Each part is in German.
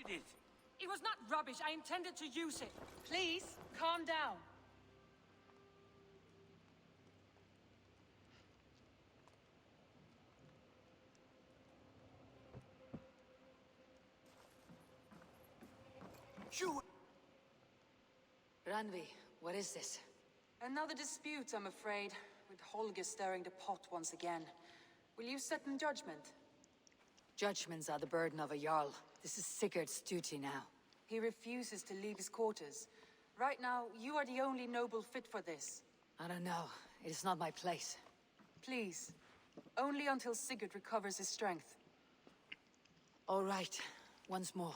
destroyed it. It was not rubbish. I intended to use it. Please, calm down. You... Randvi, what is this? Another dispute, I'm afraid, with Holger stirring the pot once again. Will you set in judgment? Judgments are the burden of a Jarl. This is Sigurd's duty now. He refuses to leave his quarters. Right now, you are the only noble fit for this. I don't know. It is not my place. Please. Only until Sigurd recovers his strength. All right. Once more.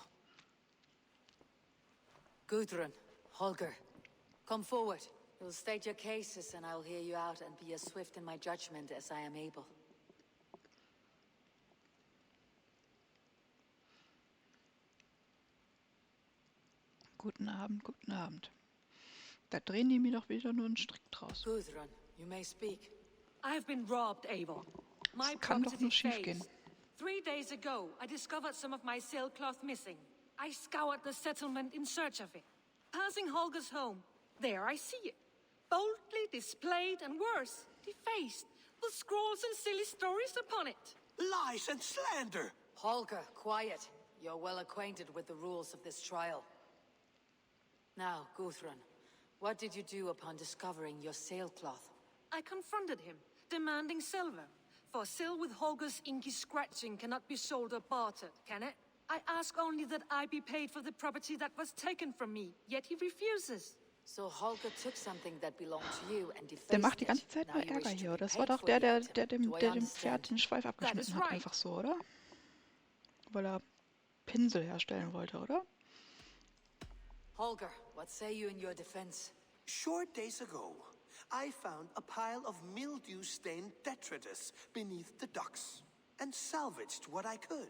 Gudrun, Holger, come forward. You will state your cases and I will hear you out and be as swift in my judgment as I am able. Guten Abend, guten Abend. Da drehen die mir doch wieder nur einen Strick draus. Gudrun, you may speak. I have been robbed, Eivor. My Das kann doch property nur schief gehen. fails. 3 days ago, I discovered some of my sailcloth missing. I scoured the settlement in search of it. Passing Holger's home, there I see it. Boldly displayed and worse, defaced, with scrawls and silly stories upon it. Lies and slander! Holger, quiet. You're well acquainted with the rules of this trial. Now, Gudrun, what did you do upon discovering your sailcloth? I confronted him, demanding silver. For sil with Holger's inky scratching cannot be sold or bartered, can it? I ask only that I be paid for the property that was taken from me, yet he refuses. So Holger took something that belonged to you and defaced Der macht die ganze it. Zeit Now nur you wish Ärger to hier. be Das paid war doch for der, the item. der Do I dem understand? Pferd den Schweif abgeschnitten hat. right. Einfach so, oder? Weil er Pinsel herstellen wollte, oder? Holger, what say you in your defense? Short days ago, I found a pile of mildew-stained detritus beneath the docks, and salvaged what I could.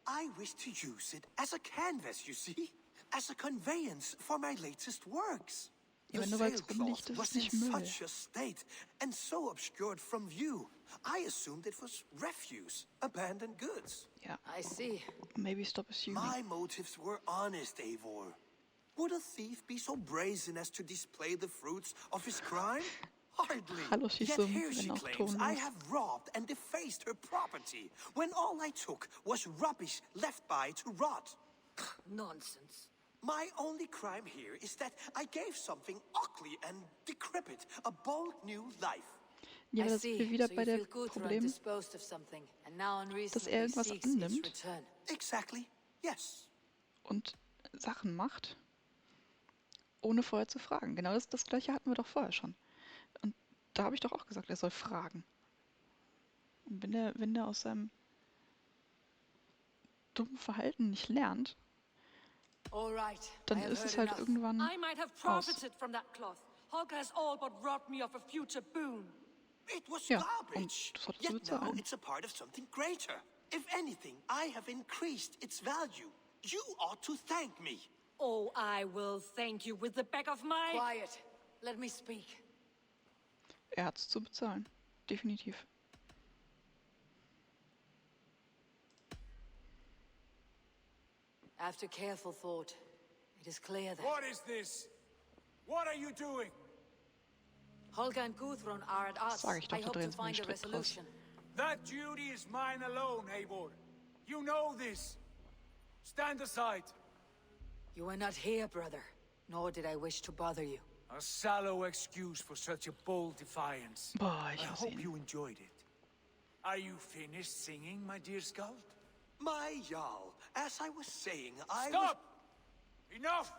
I wish to use it as a canvas, you see? As a conveyance for my latest works. Ja, The wenn du was sailcloth rumliegt, ist was es in nicht Müll. such a state, and so obscured from view, I assumed it was refuse, abandoned goods. Ja. I see. Maybe stop assuming. My motives were honest, Eivor. Would a thief be so brazen as to display the fruits of his crime? Hardly. Hallo, schieß Yet so here she wenn auch claims I tonlos. have robbed and defaced her property, when all I took was rubbish left by to rot. Nonsense. My only crime here is that I gave something ugly and decrepit a bold new life. Ja, aber I das see. ist wieder So bei you der feel Gudrun Problem, disposed of something, and now dass unreasonably er irgendwas seeks its annimmt return. Exactly, yes. und Sachen macht, ohne vorher zu fragen. Genau das Gleiche hatten wir doch vorher schon. Und da habe ich doch auch gesagt, er soll fragen. Und wenn der aus seinem dummen Verhalten nicht lernt, All right, dann I have ist es heard halt enough. irgendwann I might have aus. profited from that cloth. Holger has all but robbed me of a future boon. It was Ja, garbage. und das hattest du Yet now bezahlen. it's a part of something greater. If anything, I have increased its value. You ought to thank me. Oh, I will thank you with the back of my... Quiet. Let me speak. Er hat es zu bezahlen. Definitiv. After careful thought, it is clear that What is this? What are you doing? Holger and Gudrun are at odds. Sag ich doch, I da hope to drehen sie mir find einen a Strick draus. resolution. That duty is mine alone, Eivor. You know this. Stand aside. You were not here, brother. Nor did I wish to bother you. A sallow excuse for such a bold defiance. Boah, I ich hasse hope ihn. you enjoyed it. Are you finished singing, my dear Skald? My Jarl, as I was saying, I Stop! Enough!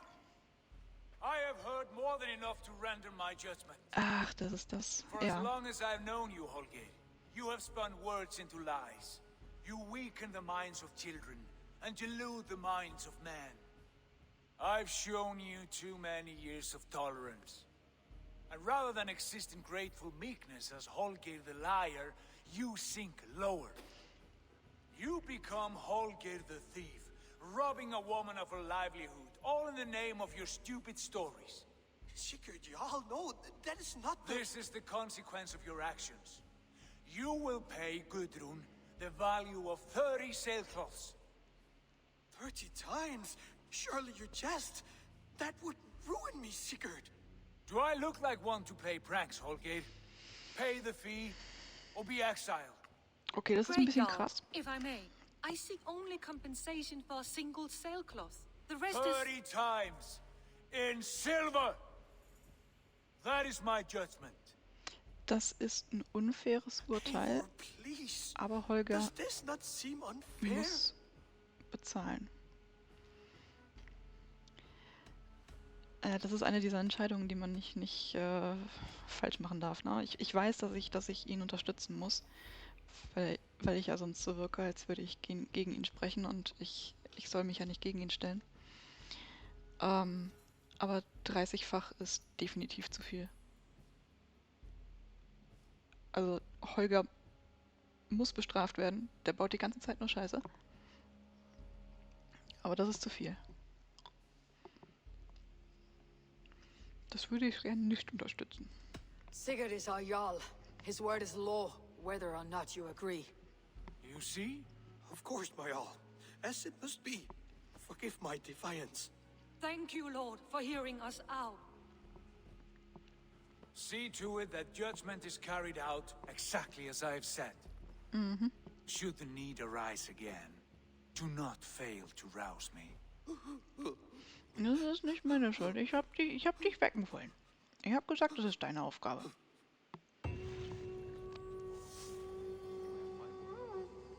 I have heard more than enough to render my judgment. Ach, das ist das. For as Ja. long as I've known you, Holger, you have spun words into lies. You weaken the minds of children and delude the minds of men. I've shown you too many years of tolerance. And rather than exist in grateful meekness as Holger the liar, you sink lower. You become Holger the thief, robbing a woman of her livelihood, all in the name of your stupid stories. Sigurd, Jarl, no, that is not the... This is the consequence of your actions. You will pay Gudrun the value of 30 sailcloths. 30 times? Surely you jest. That would ruin me, Sigurd. Do I look like one to play pranks, Holgate? Pay the fee, or be exiled. Okay, das ist ein Great bisschen Jarl, krass. if I may. I seek only compensation for a single sailcloth. The rest 30 times in silver. That is my judgment. Das ist ein unfaires Urteil, Eivor, please. aber Holger Does this not seem unfair? muss bezahlen. Das ist eine dieser Entscheidungen, die man nicht falsch machen darf. Ne? Ich weiß, dass ich ihn unterstützen muss, weil ich ja sonst so wirke, als würde ich gegen ihn sprechen und ich soll mich ja nicht gegen ihn stellen. Aber 30-fach ist definitiv zu viel. Also Holger muss bestraft werden. Der baut die ganze Zeit nur Scheiße. Aber das ist zu viel. Das würde ich gerne nicht unterstützen. Sigurd is our Jarl. His word is law, whether or not you agree. You see? Of course, my all. As it must be. Forgive my defiance. Thank you, Lord, for hearing us out. See to it that judgment is carried out exactly as I have said. Should the need arise again, do not fail to rouse me. Das ist nicht meine Schuld. Ich hab dich wecken wollen. Ich hab gesagt, das ist deine Aufgabe.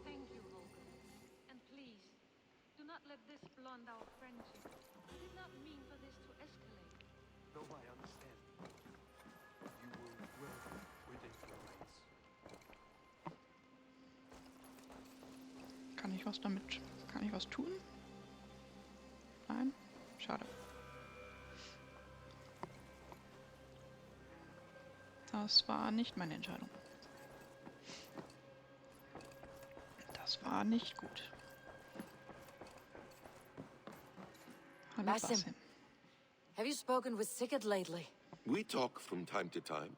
Thank you, Holger. And please, do not let this blunt our friendship. I did not mean for this to escalate. No, I understand. You were well within your rights. Kann ich was tun? Nein? Schade. Das war nicht meine Entscheidung. Das war nicht gut. Hallo Basim. Basim. Have you spoken with Sigurd lately? We talk from time to time.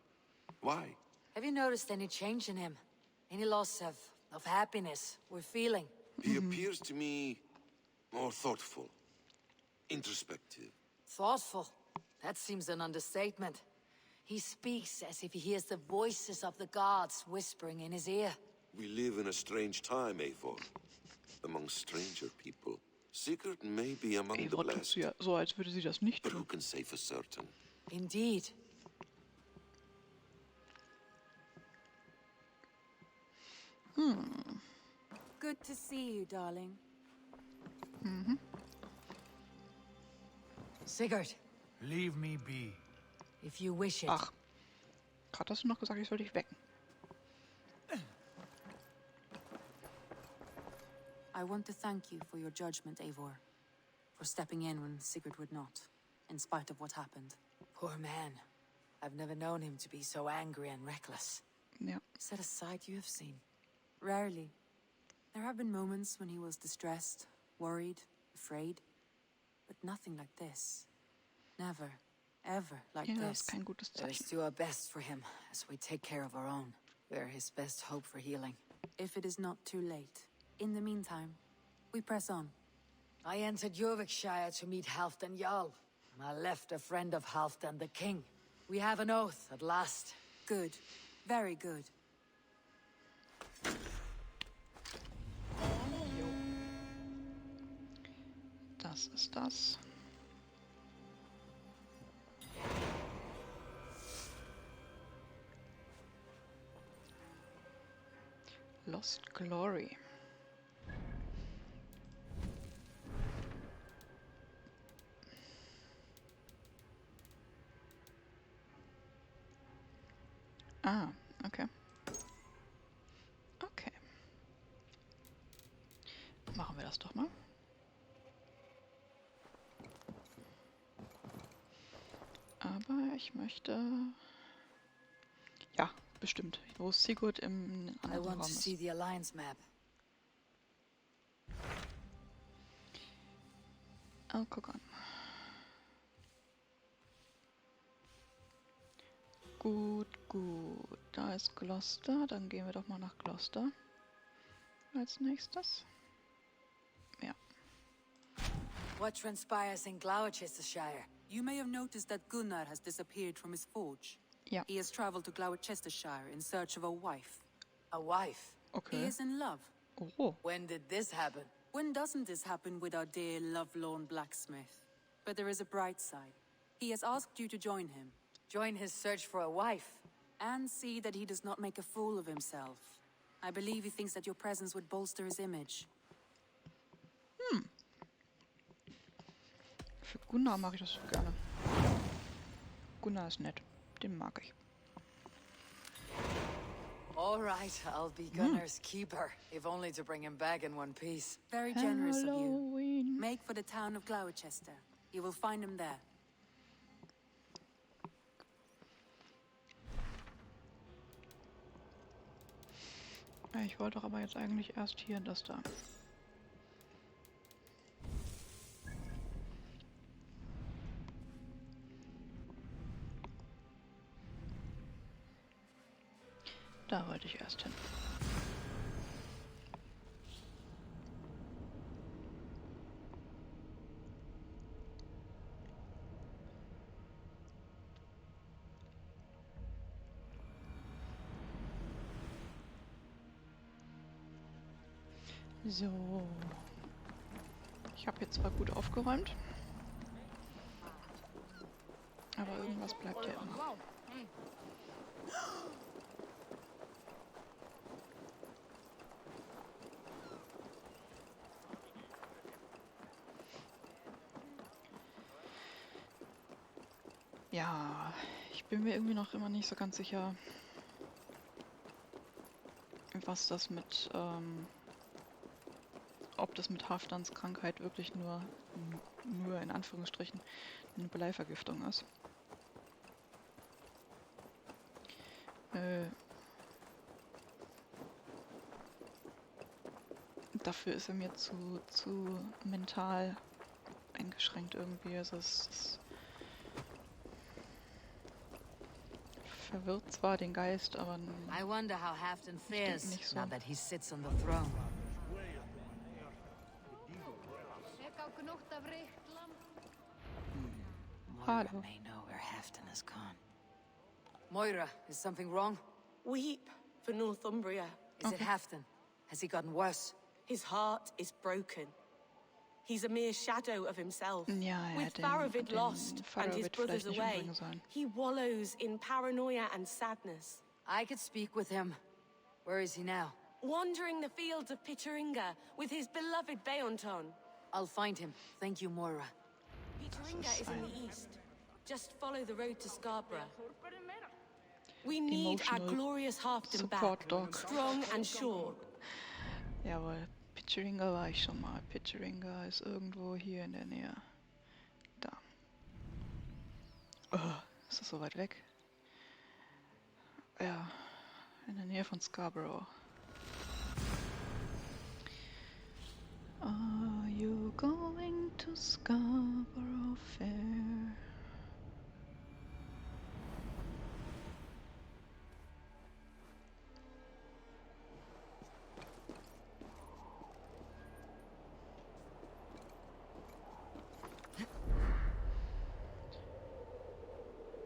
Why? Have you noticed any change in him? Any loss of happiness or feeling? He appears to me more thoughtful, introspective. Thoughtful? That seems an understatement. He speaks as if he hears the voices of the gods whispering in his ear. We live in a strange time, Eivor. Among stranger people. Sigurd may be among the Eivor tut blessed, sie ja so, als würde sie das nicht but who tun. can say for certain? Indeed. Good to see you, darling. Sigurd, Leave me be. if you wish it. Ach, gerade hast du noch gesagt, ich soll dich wecken. I want to thank you for your judgment, Eivor. For stepping in when Sigurd would not, in spite of what happened. Poor man. I've never known him to be so angry and reckless. Ja. Is that a side you have seen? Rarely. There have been moments when he was distressed, worried, afraid. But nothing like this. Never, ever like Ja, das this. ist kein gutes Let's Zeichen. do our best for him as we take care of our own. We're his best hope for healing. If it is not too late. In the meantime, we press on. I entered Jorvikshire to meet Halfdan Jarl, and I left a friend of Halfdan the king. We have an oath at last. Good. Very good. Das ist das. Lost Glory. Ah, okay. Okay. Machen wir das doch mal. Aber ich möchte... Ja, bestimmt. Wo Sigurd im I anderen want Raum to see ist. the Alliance map. Oh, guck an. Gut, gut. Da ist Gloucester. Dann gehen wir doch mal nach Gloucester. Als nächstes. Ja. What transpires in Gloucestershire? You may have noticed that Gunnar has disappeared from his forge. Ja. He has traveled to Gloucestershire in search of a wife. A wife? He Okay. is in love. Oh. When did this happen? When doesn't this happen with our dear lovelorn blacksmith? But there is a bright side. He has asked you to join him. Join his search for a wife? And see that he does not make a fool of himself. I believe he thinks that your presence would bolster his image. Für Gunnar mache ich das gerne. Gunnar ist nett. Den mag ich. All right, I'll be Gunnar's keeper, if only to bring him back in one piece. Very generous of you. Halloween. Make for the town of Gloucester. You will find him there. Ja, ich wollte doch aber jetzt eigentlich erst hier das da. Da wollte ich erst hin. So. Ich habe jetzt zwar gut aufgeräumt, aber irgendwas bleibt ja immer. Ja, ich bin mir irgendwie noch immer nicht so ganz sicher, was das mit, ob das mit Halfdans Krankheit wirklich nur in Anführungsstrichen eine Bleivergiftung ist. Dafür ist er mir zu mental eingeschränkt irgendwie. Also es verwirrt zwar den Geist, aber I wonder how Halfdan fares nicht so. now that he sits on the throne. Hallo. Moira may know where Halfdan has gone. Moira, is something wrong? Weep for Northumbria. Is it Halfdan? Has he gotten worse? His heart is broken. He's a mere shadow of himself. Ja, With den Faravid lost and his Faravid brothers vielleicht nicht away, umbringen sollen. he wallows in paranoia and sadness. I could speak with him. Where is he now? Wandering the fields of Pitteringa with his beloved Beonton. I'll find him. Thank you, Moira. Pitteringa is in the east. Just follow the road to Scarborough. We need our Emotional glorious Halfdan support back, dog. strong and sure. Jawohl, Pitteringa war ich schon mal. Pitteringa ist irgendwo hier in der Nähe. Da. Oh, ist das so weit weg? Ja, in der Nähe von Scarborough. Are you going to Scarborough Fair?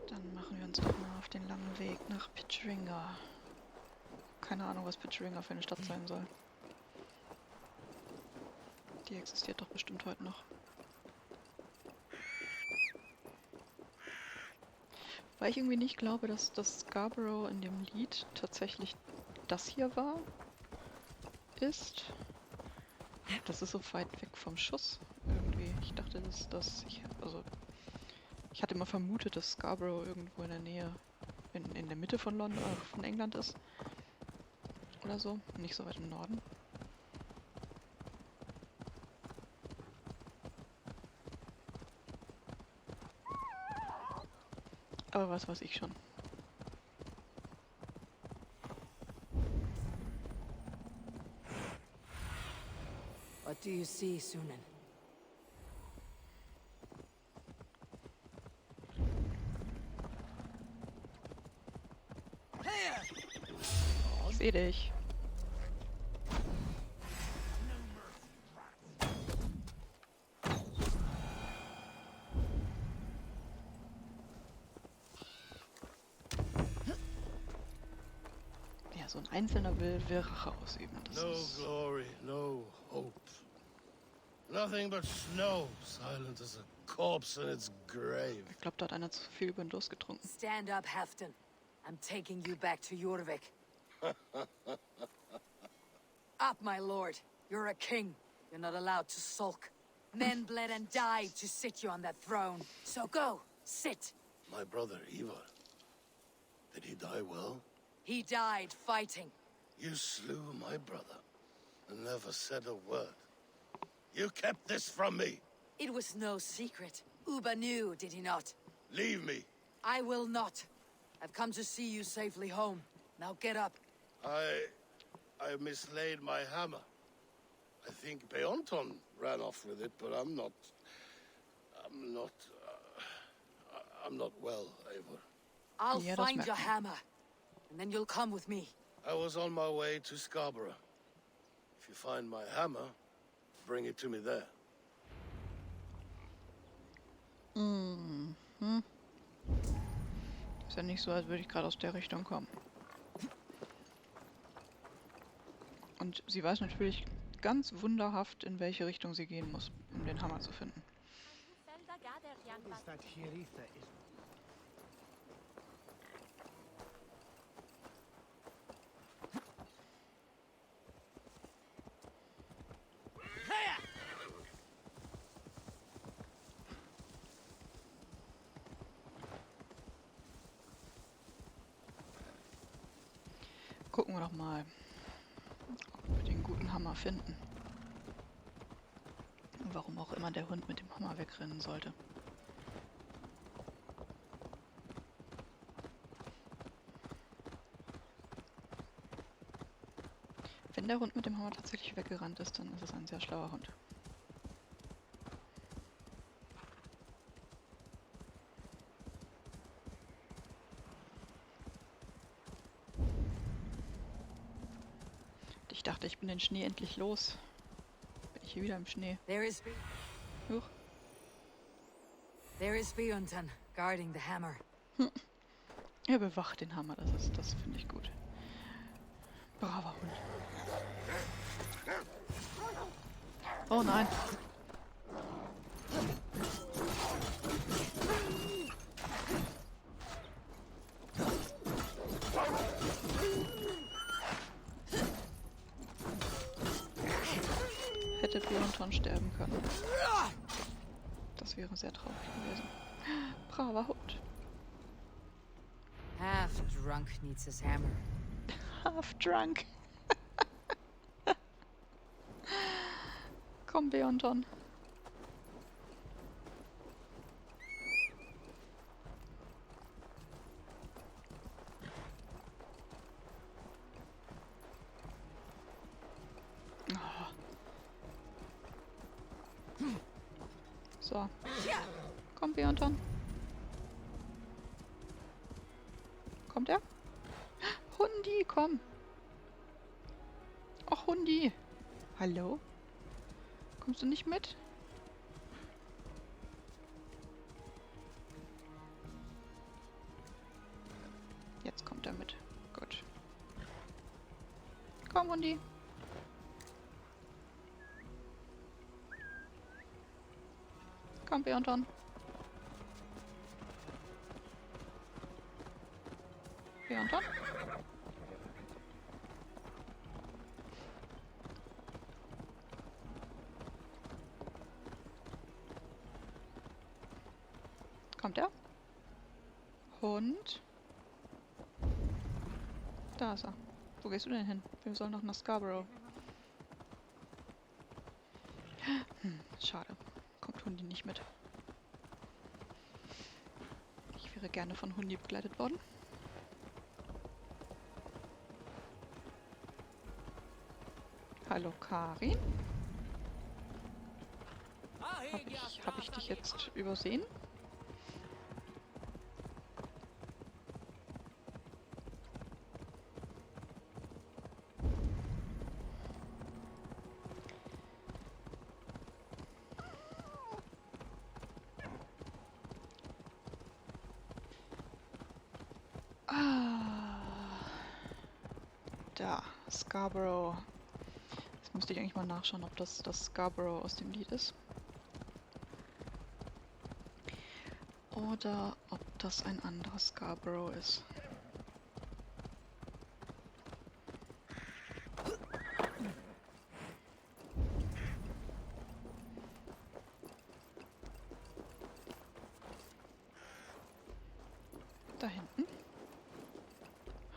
Dann machen wir uns doch mal auf den langen Weg nach Pitteringa. Keine Ahnung, was Pitteringa für eine Stadt sein soll. Die existiert doch bestimmt heute noch. Weil ich irgendwie nicht glaube, dass das Scarborough in dem Lied tatsächlich das hier ist. Das ist so weit weg vom Schuss irgendwie. Ich dachte, ich hatte immer vermutet, dass Scarborough irgendwo in der Nähe, in der Mitte von London, von England ist. Oder so. Nicht so weit im Norden. Aber was weiß ich schon. What do you see, Sunan? Ich seh dich. so ein Einzelner will Rache ausüben. Das No ist... glory, no hope. Nothing but snow, silent as a corpse in its grave. Ich glaube, da hat einer zu viel über den Durst getrunken. Stand up, Halfdan. I'm taking you back to Jorvik. Up, my lord. You're a king. You're not allowed to sulk. Men bled and died to sit you on that throne. So go, sit. My brother, Ivar. Did he die well? He died fighting. You slew my brother and never said a word. You kept this from me. It was no secret. Uba knew, did he not? Leave me. I will not. I've come to see you safely home. Now get up. I mislaid my hammer. I think Beonton ran off with it, but I'm not well, Eivor. I'll Ja, das find merkt your man. hammer. And then you'll come with me. I was on my way to Scarborough. If you find my hammer, bring it to me there. Ist ja nicht so, als würde ich gerade aus der Richtung kommen. Und sie weiß natürlich ganz wunderhaft, in welche Richtung sie gehen muss, um den Hammer zu finden. Gucken wir doch mal, ob wir den guten Hammer finden. Warum auch immer der Hund mit dem Hammer wegrennen sollte. Wenn der Hund mit dem Hammer tatsächlich weggerannt ist, dann ist es ein sehr schlauer Hund. Ich dachte, ich bin den Schnee endlich los. Bin ich hier wieder im Schnee. There is Huch. Beonton guarding the hammer. Er bewacht den Hammer, das finde ich gut. Braver Hund. Oh nein. Hätte Beonton sterben können. Das wäre sehr traurig gewesen. Braver Hund. Half drunk needs his hammer. Half drunk. Komm, Beonton. So. Komm, Beonton. Kommt er? Hundi, komm. Och, Hundi. Hallo? Kommst du nicht mit? Jetzt kommt er mit. Gut. Komm, Hundi. Komm, Beonton. Beonton? Kommt er? Hund? Da ist er. Wo gehst du denn hin? Wir sollen noch nach Scarborough. Schade. Kommt Hundi nicht mit. Ich wäre gerne von Hundi begleitet worden. Hallo Karin. Hab ich dich jetzt übersehen? Da, Scarborough. Jetzt müsste ich eigentlich mal nachschauen, ob das Scarborough aus dem Lied ist. Oder ob das ein anderes Scarborough ist. Da hinten.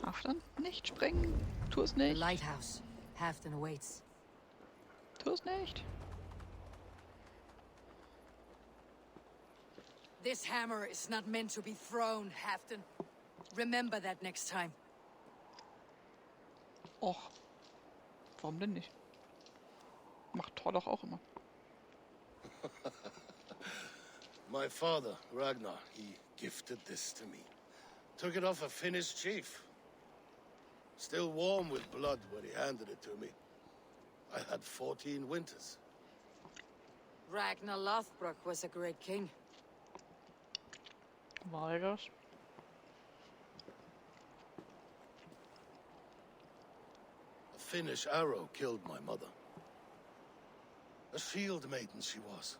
Halfdan, nicht springen. Tu es The nicht. lighthouse. Halfdan awaits. Tu es nicht. This hammer is not meant to be thrown, Halfdan. Remember that next time. Och, warum denn nicht? Macht Thor doch auch immer. My father, Ragnar, he gifted this to me. Took it off a Finnish chief. Still warm with blood when he handed it to me. I had 14 winters. Ragnar Lothbrok was a great king. War er das? A Finnish arrow killed my mother. A shield maiden she was.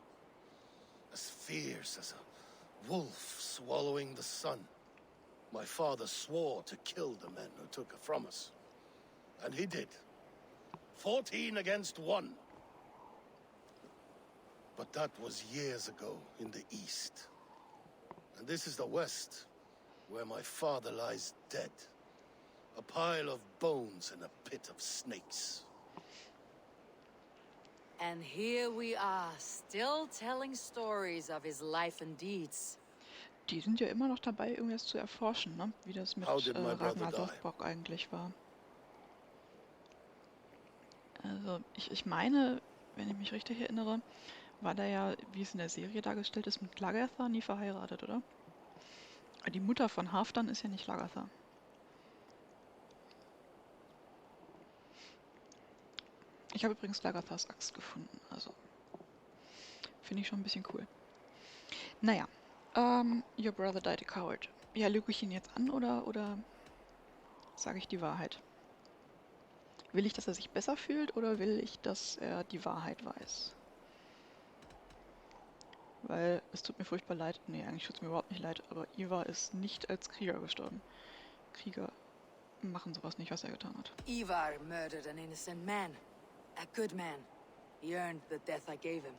As fierce as a wolf swallowing the sun. My father swore to kill the men who took her from us. And he did. 14 against 1. But that was years ago in the east. And this is the west, where my father lies dead. A pile of bones in a pit of snakes. And here we are, still telling stories of his life and deeds. Die sind ja immer noch dabei, irgendwas zu erforschen, ne? Wie das mit How did my brother Ragnar die? Lothbrok eigentlich war. Also, ich meine, wenn ich mich richtig erinnere, war der ja, wie es in der Serie dargestellt ist, mit Lagertha nie verheiratet, oder? Die Mutter von Halfdan ist ja nicht Lagertha. Ich habe übrigens Lagerthas Axt gefunden, also finde ich schon ein bisschen cool. Naja, your brother died a coward. Ja, lüge ich ihn jetzt an oder sage ich die Wahrheit? Will ich, dass er sich besser fühlt oder will ich, dass er die Wahrheit weiß? Weil es tut mir furchtbar leid. Nee, eigentlich tut es mir überhaupt nicht leid, aber Ivar ist nicht als Krieger gestorben. Krieger machen sowas nicht, was er getan hat. Ivar murdered an innocent man. A good man. He earned the death I gave him.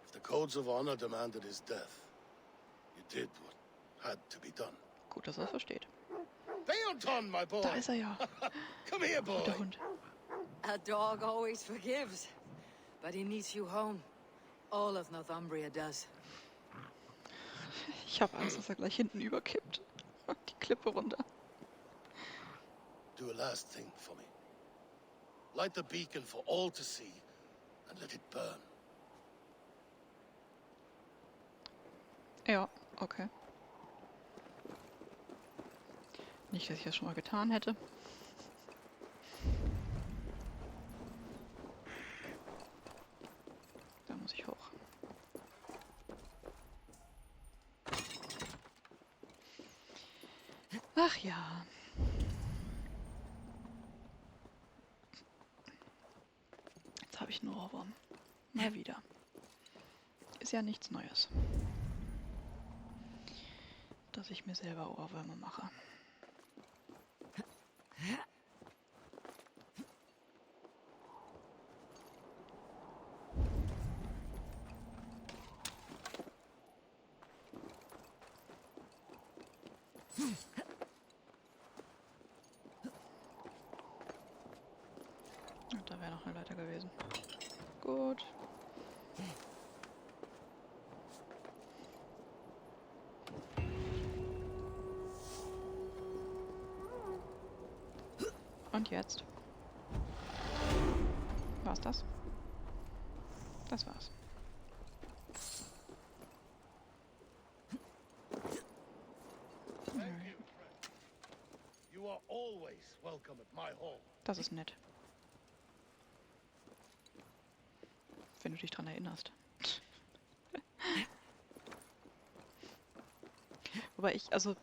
If the codes of honor demanded his death, you did what had to be done. Gut, dass er es versteht. Beonton, my boy! Da ist er ja. Come here, boy! Der Hund. A dog always forgives. But he needs you home. All of Northumbria does. Ich habe Angst, dass er gleich hinten überkippt. Die Klippe runter. Do a last thing for me. Light the beacon for all to see, and let it burn. Ja, okay. Nicht, dass ich das schon mal getan hätte. Da muss ich hoch. Ach ja. Jetzt habe ich einen Ohrwurm. Mal wieder. Ist ja nichts Neues, dass ich mir selber Ohrwürmer mache. Und da wäre noch eine Leiter gewesen. Gut. Und jetzt? War's das? Das war's. Thank you, friend. You are always welcome at my hall. Das ist nett. Wenn du dich dran erinnerst. Wobei ich, also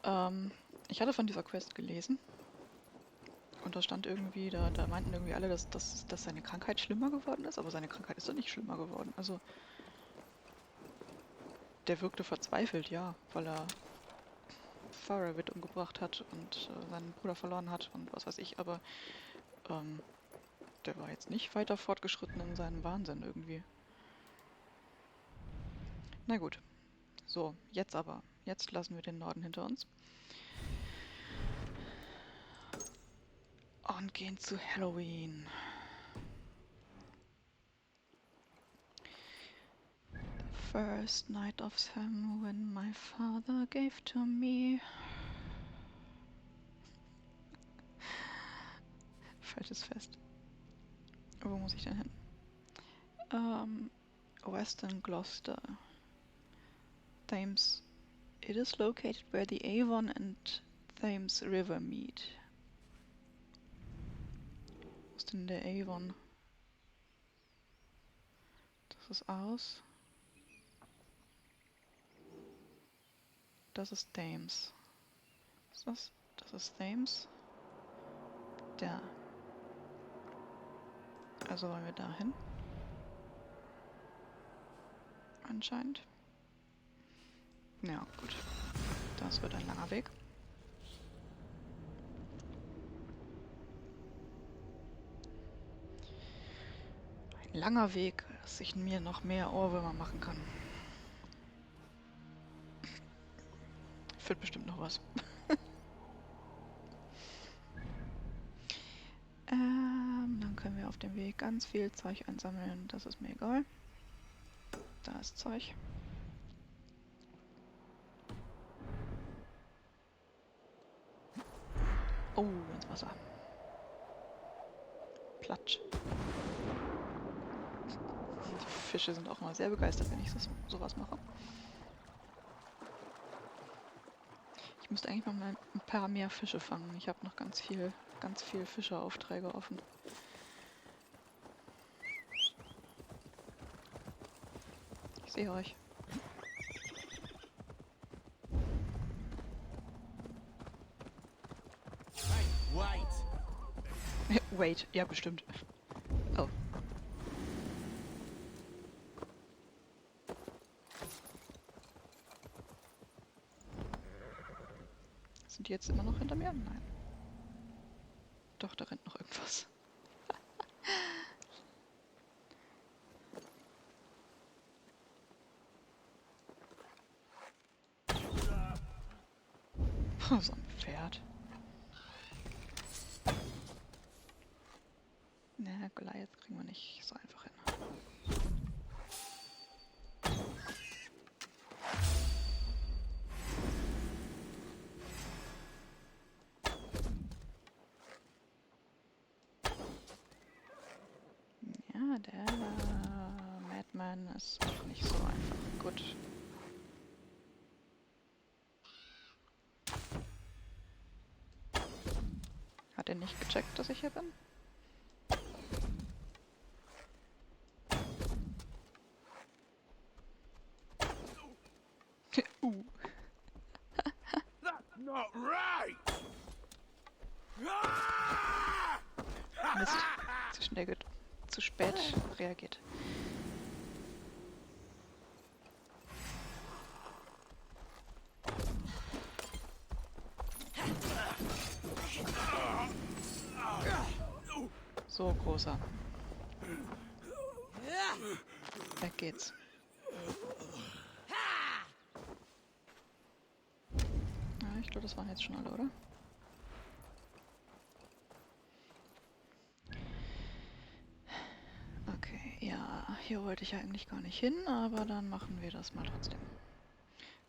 Ich hatte von dieser Quest gelesen. Und da stand irgendwie, da meinten irgendwie alle, dass seine Krankheit schlimmer geworden ist, aber seine Krankheit ist doch nicht schlimmer geworden. Also, der wirkte verzweifelt, ja, weil er Faravit umgebracht hat und seinen Bruder verloren hat und was weiß ich, aber der war jetzt nicht weiter fortgeschritten in seinem Wahnsinn irgendwie. Na gut. So, jetzt aber. Jetzt lassen wir den Norden hinter uns. Und gehen zu Halloween. The first night of Sam when my father gave to me. Falsches Fest. Wo muss ich denn hin? Western Gloucester. Thames. It is located where the Avon and Thames River meet. Wo ist denn der Avon? Das ist Aus. Das ist Thames. Was ist das? Das ist Thames. Da. Also wollen wir da hin? Anscheinend. Ja, gut. Das wird ein langer Weg. Ein langer Weg, dass ich mir noch mehr Ohrwürmer machen kann. Führt bestimmt noch was. Dann können wir auf dem Weg ganz viel Zeug einsammeln. Das ist mir egal. Da ist Zeug. Oh, ins Wasser. Platsch. Die Fische sind auch mal sehr begeistert, wenn ich sowas mache. Ich müsste eigentlich noch mal ein paar mehr Fische fangen. Ich habe noch ganz viel Fischeraufträge offen. Ich sehe euch. Wait, ja bestimmt. Oh. Sind die jetzt immer noch hinter mir? Nein. Doch, da rennt noch irgendwas. So ein Pferd. Na, Goliath kriegen wir nicht so einfach hin. Ja, der Madman ist auch nicht so einfach. Gut. Hat er nicht gecheckt, dass ich hier bin? That's not right! Mist. Zu spät reagiert. So, Großer. Weg geht's. Ja, ich glaube, das waren jetzt schon alle, oder? Okay, ja, hier wollte ich eigentlich gar nicht hin, aber dann machen wir das mal trotzdem.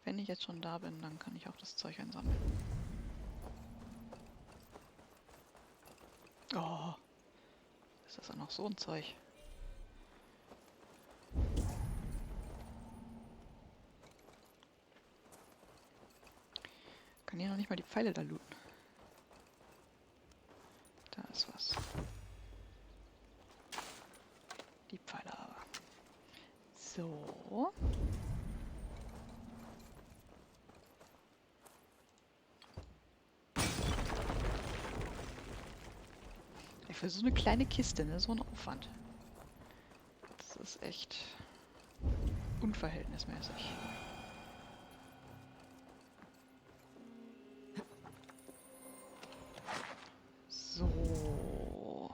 Wenn ich jetzt schon da bin, dann kann ich auch das Zeug einsammeln. Oh, ist das auch noch so ein Zeug? Kann hier noch nicht mal die Pfeile da looten. Da ist was. Die Pfeile aber. So. für so eine kleine Kiste, ne? So ein Aufwand. Das ist echt unverhältnismäßig. So.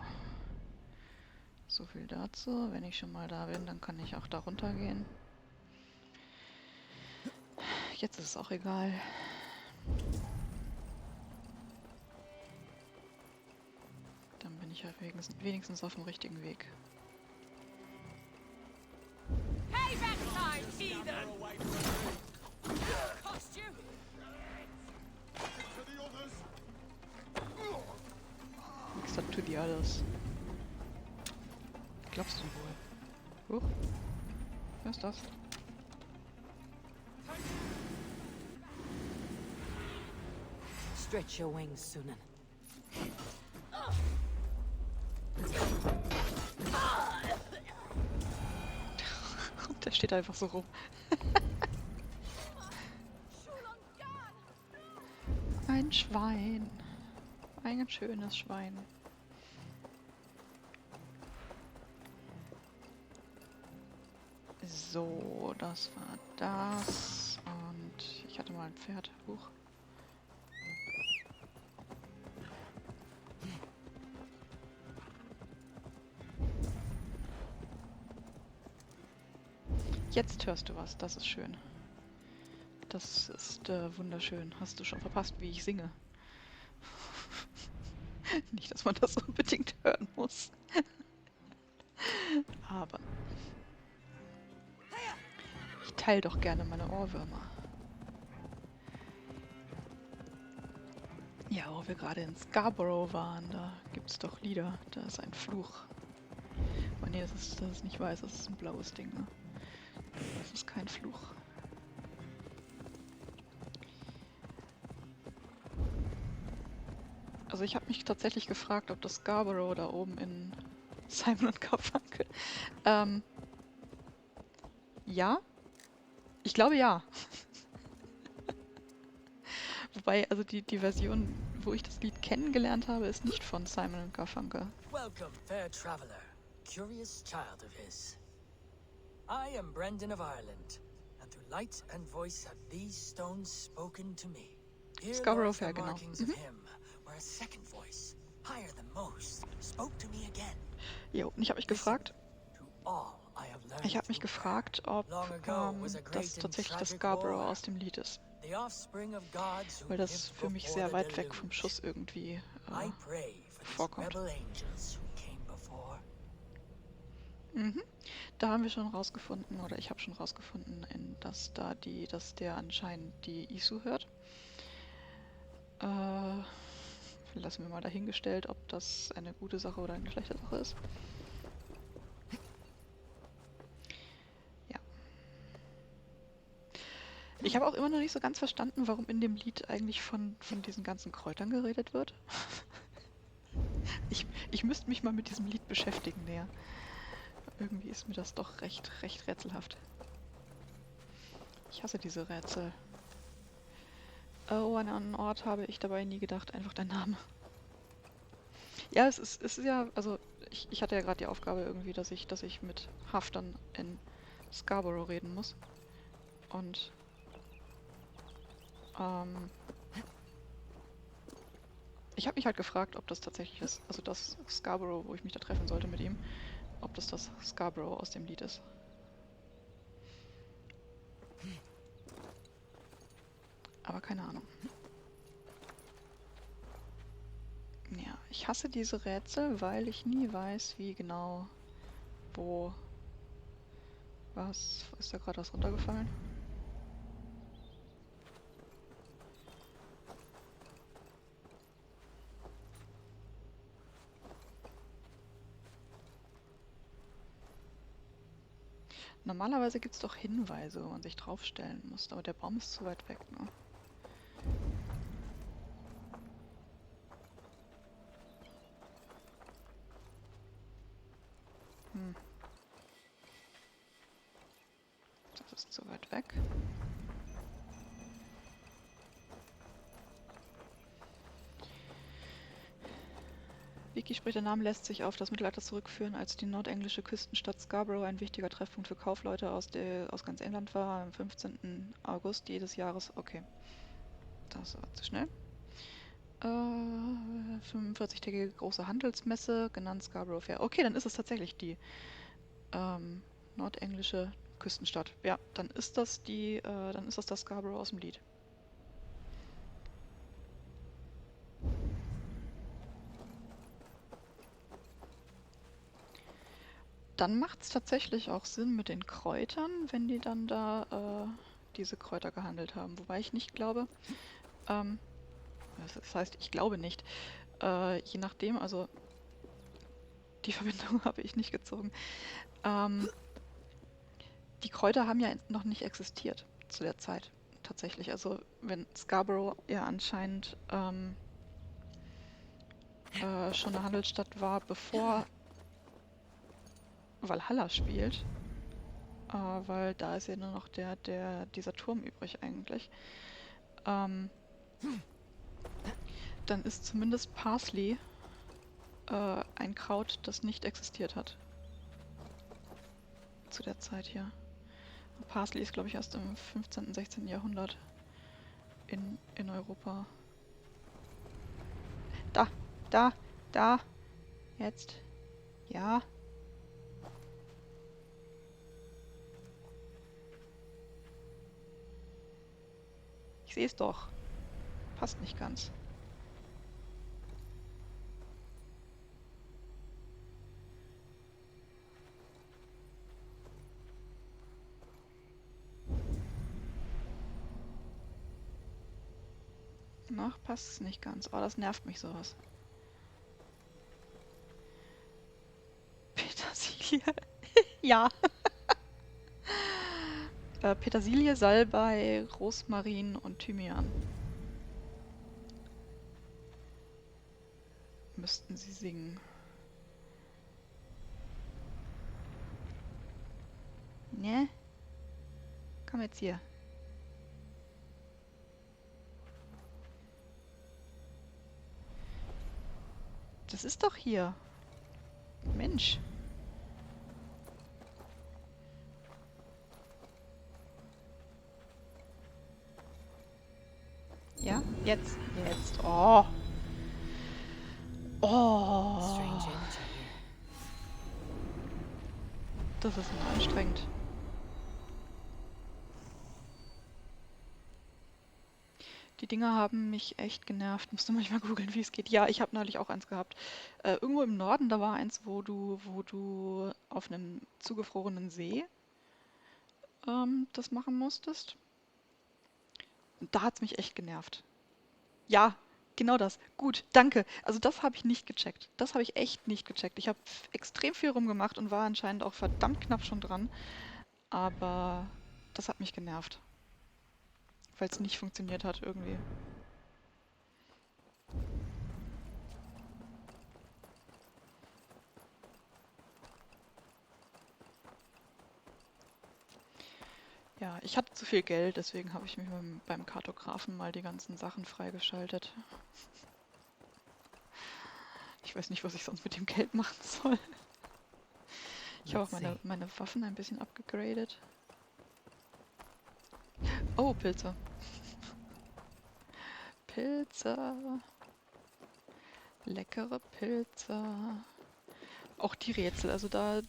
So viel dazu. Wenn ich schon mal da bin, dann kann ich auch da runter gehen. Jetzt ist es auch egal. Dann bin ich ja wenigstens auf dem richtigen Weg. Payback time, heathen! Cost you? Except to the others. Glaubst du wohl? Huch. Wer ist das? Stretch your wings, Sunan. Und der steht einfach so rum. Ein Schwein. Ein ganz schönes Schwein. So, das war das. Und ich hatte mal ein Pferd. Huch. Jetzt hörst du was, das ist schön. Das ist wunderschön. Hast du schon verpasst, wie ich singe? Nicht, dass man das unbedingt hören muss. Aber ich teile doch gerne meine Ohrwürmer. Ja, wo wir gerade in Scarborough waren, da gibt es doch Lieder. Da ist ein Fluch. Oh nee, das ist nicht weiß, das ist ein blaues Ding, ne? Das ist kein Fluch. Also ich habe mich tatsächlich gefragt, ob das Scarborough da oben in Simon und Garfunkel. Ja? Ich glaube ja. Wobei, also die Version, wo ich das Lied kennengelernt habe, ist nicht von Simon und Garfunkel. Welcome, fair traveler, curious child of his. I am Brendan of Ireland, and through light and voice have these stones spoken to me. Here Scarborough lies the Fair, genau. markings of him, where a second voice, higher than most, spoke to me again. Jo, und ich habe mich gefragt, To all I have learned ob Long ago was a das great and tatsächlich das tragic Scarborough war. aus dem Lied ist. The offspring of gods who Weil das lived für mich before sehr the weit weg vom deluge. Schuss irgendwie I pray for these vorkommt. rebel angels who came before. Mhm. Da haben wir schon rausgefunden, oder ich habe schon rausgefunden, dass der anscheinend die Isu hört. Lassen wir mal dahingestellt, ob das eine gute Sache oder eine schlechte Sache ist. Ja. Ich habe auch immer noch nicht so ganz verstanden, warum in dem Lied eigentlich von diesen ganzen Kräutern geredet wird. Ich müsste mich mal mit diesem Lied beschäftigen näher. Irgendwie ist mir das doch recht rätselhaft. Ich hasse diese Rätsel. Oh, an einen Ort habe ich dabei nie gedacht, einfach der Name. Ja, es ist ja, also ich hatte ja gerade die Aufgabe irgendwie, dass ich mit Haftern in Scarborough reden muss. Und ich habe mich halt gefragt, ob das tatsächlich ist, also das Scarborough, wo ich mich da treffen sollte mit ihm, ob das Scarborough aus dem Lied ist. Aber keine Ahnung. Ja, ich hasse diese Rätsel, weil ich nie weiß, wie genau, wo, was, ist da gerade was runtergefallen? Normalerweise gibt es doch Hinweise, wo man sich draufstellen muss, aber der Baum ist zu weit weg, ne? Das ist zu weit weg. Wiki spricht, der Name lässt sich auf das Mittelalter zurückführen, als die nordenglische Küstenstadt Scarborough ein wichtiger Treffpunkt für Kaufleute aus ganz England war, am 15. August jedes Jahres. Okay, das war zu schnell. 45-tägige große Handelsmesse, genannt Scarborough Fair. Okay, dann ist es tatsächlich die nordenglische Küstenstadt. Ja, dann ist das das Scarborough aus dem Lied. Dann macht es tatsächlich auch Sinn mit den Kräutern, wenn die dann da diese Kräuter gehandelt haben. Wobei ich nicht glaube, das heißt, ich glaube nicht, je nachdem, also die Verbindung habe ich nicht gezogen. Die Kräuter haben ja noch nicht existiert zu der Zeit, tatsächlich. Also wenn Scarborough ja anscheinend schon eine Handelsstadt war, bevor Valhalla spielt, weil da ist ja nur noch dieser Turm übrig eigentlich. Dann ist zumindest Parsley ein Kraut, das nicht existiert hat. Zu der Zeit hier. Parsley ist, glaube ich, erst im 15., 16. Jahrhundert in Europa. Da! Jetzt. Ja. Ich sehe es doch. Passt nicht ganz. Noch passt es nicht ganz. Oh, das nervt mich sowas. Petersilie. Ja. Petersilie, Salbei, Rosmarin und Thymian. Müssten sie singen. Ne? Komm jetzt hier. Das ist doch hier. Mensch. Ja, jetzt. Oh. Das ist nur anstrengend. Die Dinger haben mich echt genervt. Musst du manchmal googeln, wie es geht. Ja, ich habe neulich auch eins gehabt. Irgendwo im Norden, da war eins, wo du auf einem zugefrorenen See das machen musstest. Und da hat es mich echt genervt. Ja, genau das. Gut, danke. Also das habe ich nicht gecheckt. Das habe ich echt nicht gecheckt. Ich habe extrem viel rumgemacht und war anscheinend auch verdammt knapp schon dran. Aber das hat mich genervt. Weil es nicht funktioniert hat irgendwie. Ja, ich hatte zu viel Geld, deswegen habe ich mich beim Kartografen mal die ganzen Sachen freigeschaltet. Ich weiß nicht, was ich sonst mit dem Geld machen soll. Ich habe auch meine Waffen ein bisschen abgegradet. Oh, Pilze. Pilze. Leckere Pilze. Auch die Rätsel, also da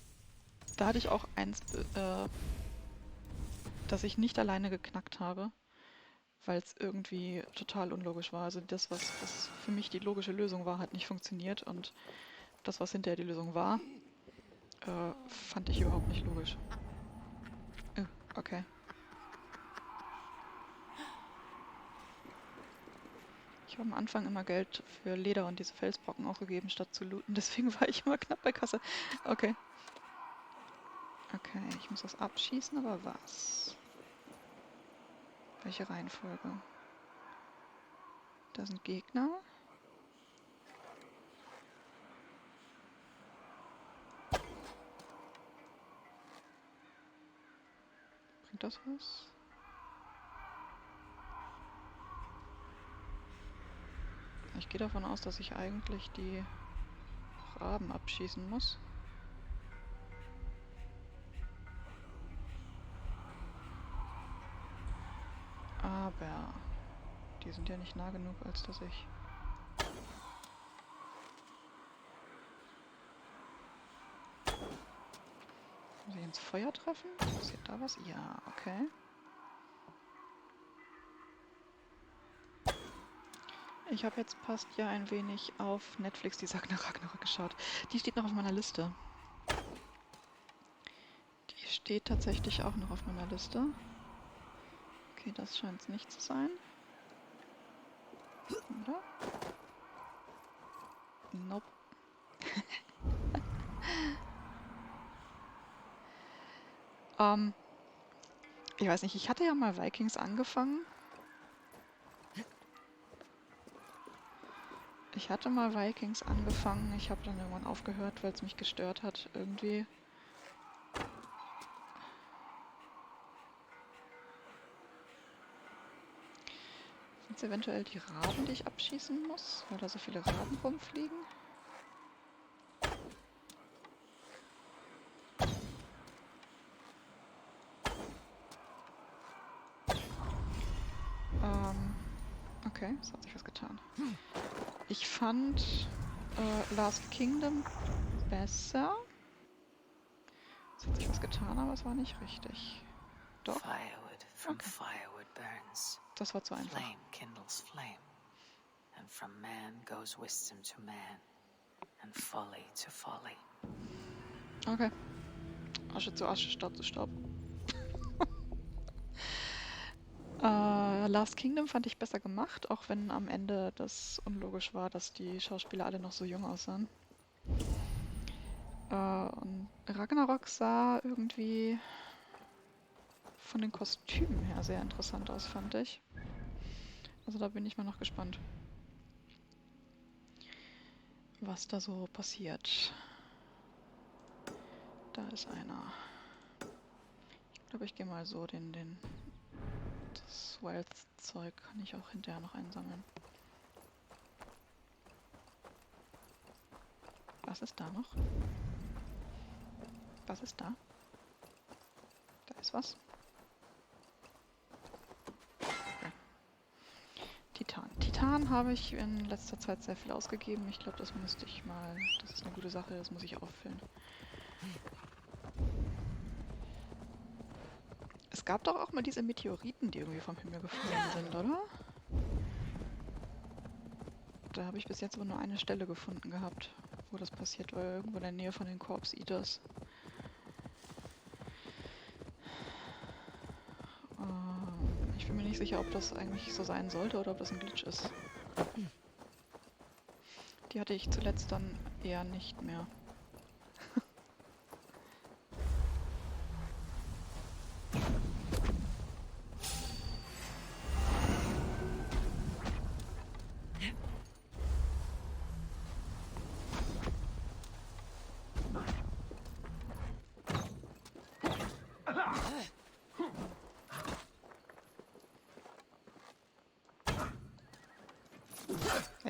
hatte ich auch eins, das ich nicht alleine geknackt habe, weil es irgendwie total unlogisch war. Also das, was für mich die logische Lösung war, hat nicht funktioniert und das, was hinterher die Lösung war, fand ich überhaupt nicht logisch. Okay. Ich habe am Anfang immer Geld für Leder und diese Felsbrocken ausgegeben, statt zu looten. Deswegen war ich immer knapp bei Kasse. Okay. Okay, ich muss das abschießen, aber was? Welche Reihenfolge? Da sind Gegner. Bringt das was? Ich gehe davon aus, dass ich eigentlich die Raben abschießen muss. Aber die sind ja nicht nah genug, als dass ich... Muss ich ins Feuer treffen? Passiert da was? Ja, okay. Ich habe jetzt passt ja ein wenig auf Netflix die Ragnarök geschaut. Die steht noch auf meiner Liste. Die steht tatsächlich auch noch auf meiner Liste. Okay, das scheint es nicht zu sein. Oder? Nope. Ich weiß nicht, ich hatte ja mal Vikings angefangen. Ich habe dann irgendwann aufgehört, weil es mich gestört hat, irgendwie. Sind es eventuell die Raben, die ich abschießen muss, weil da so viele Raben rumfliegen? Okay, es hat sich was getan. Ich fand Last Kingdom besser. Es hat sich was getan, aber es war nicht richtig. Doch. Firewood from Okay. firewood burns. Das war zu einfach. Flame kindles flame. And from man goes wisdom to man. And folly to folly. Okay. Asche zu Asche, Staub zu Staub. Last Kingdom fand ich besser gemacht, auch wenn am Ende das unlogisch war, dass die Schauspieler alle noch so jung aussahen. Und Ragnarok sah irgendwie von den Kostümen her sehr interessant aus, fand ich. Also da bin ich mal noch gespannt, was da so passiert. Da ist einer. Ich glaube, ich gehe mal so das Wealth-Zeug kann ich auch hinterher noch einsammeln. Was ist da noch? Was ist da? Da ist was. Okay. Titan. Titan habe ich in letzter Zeit sehr viel ausgegeben. Ich glaube, das müsste ich mal... Das ist eine gute Sache, das muss ich auffüllen. Es gab doch auch mal diese Meteoriten, die irgendwie vom Himmel gefallen sind, oder? Da habe ich bis jetzt aber nur eine Stelle gefunden gehabt, wo das passiert war, irgendwo in der Nähe von den Corpse Eaters. Ich bin mir nicht sicher, ob das eigentlich so sein sollte oder ob das ein Glitch ist. Die hatte ich zuletzt dann eher nicht mehr.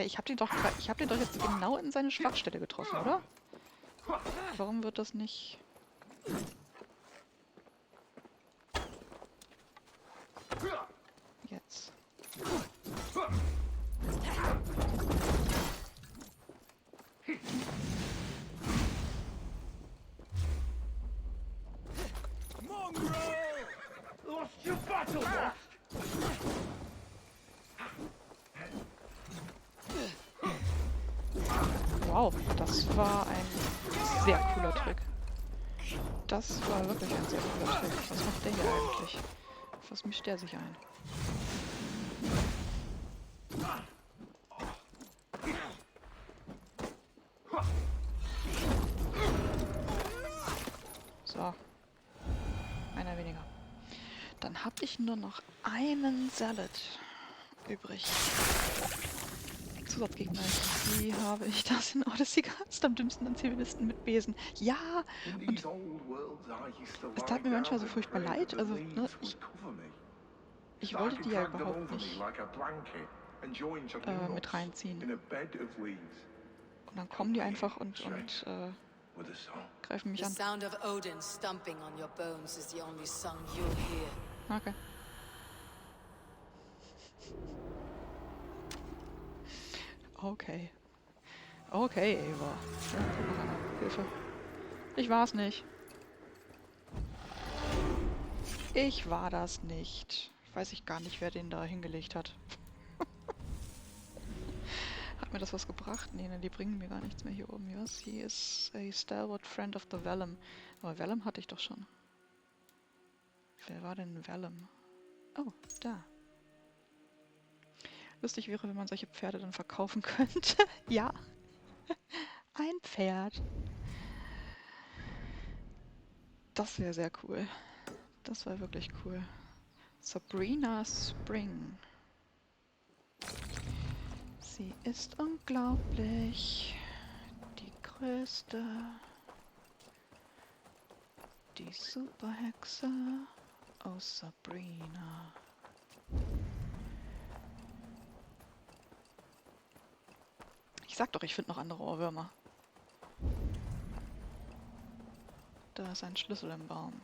Ich hab den doch jetzt genau in seine Schwachstelle getroffen, oder? Warum wird das nicht... Jetzt. Wow, das war ein sehr cooler Trick. Das war wirklich ein sehr cooler Trick. Was macht der hier eigentlich? Was mischt der sich ein? So. Einer weniger. Dann habe ich nur noch einen Salad übrig. Zusatzgegner. Wie habe ich das in Odyssey gehabt? Am dümmsten an Zivilisten mit Besen. Ja! Und es tat mir manchmal so furchtbar leid. Also, ne, ich wollte die ja überhaupt nicht mit reinziehen. Und dann kommen die einfach und With a song. greifen mich The an. sound of Odin stomping on your bones is the only song you'll hear. Okay. Okay. Okay, Ava. Ja, komm noch einer. Hilfe. Ich war's nicht. Ich war das nicht. Weiß ich gar nicht, wer den da hingelegt hat. Hat mir das was gebracht? Nee, ne, die bringen mir gar nichts mehr hier oben. Was? He is a stalwart friend of the Vellum. Aber Vellum hatte ich doch schon. Wer war denn Vellum? Oh, da. Lustig wäre, wenn man solche Pferde dann verkaufen könnte. Ja. Ein Pferd. Das wäre sehr cool. Das war wirklich cool. Sabrina Spring. Sie ist unglaublich. Die größte. Die Superhexe aus Sabrina. Ich sag doch, ich finde noch andere Ohrwürmer. Da ist ein Schlüssel im Baum.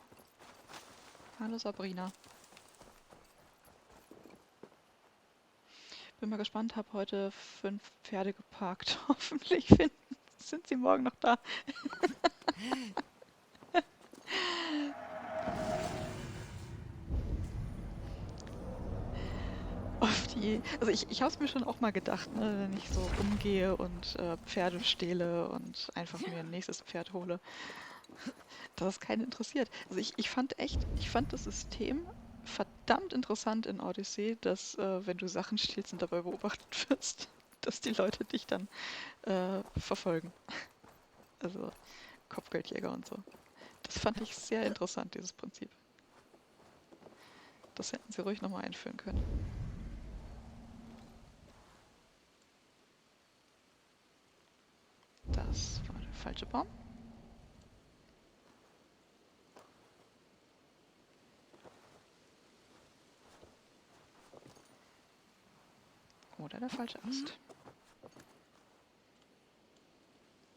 Hallo Sabrina. Bin mal gespannt, habe heute 5 Pferde geparkt. Hoffentlich sind sie morgen noch da. Also ich habe es mir schon auch mal gedacht, ne, wenn ich so umgehe und Pferde stehle und einfach mir ein nächstes Pferd hole, dass es keinen interessiert. Also ich fand das System verdammt interessant in Odyssey, dass wenn du Sachen stiehlst und dabei beobachtet wirst, dass die Leute dich dann verfolgen. Also Kopfgeldjäger und so. Das fand ich sehr interessant, dieses Prinzip. Das hätten sie ruhig nochmal einführen können. Das war der falsche Baum. Oder der falsche Ast.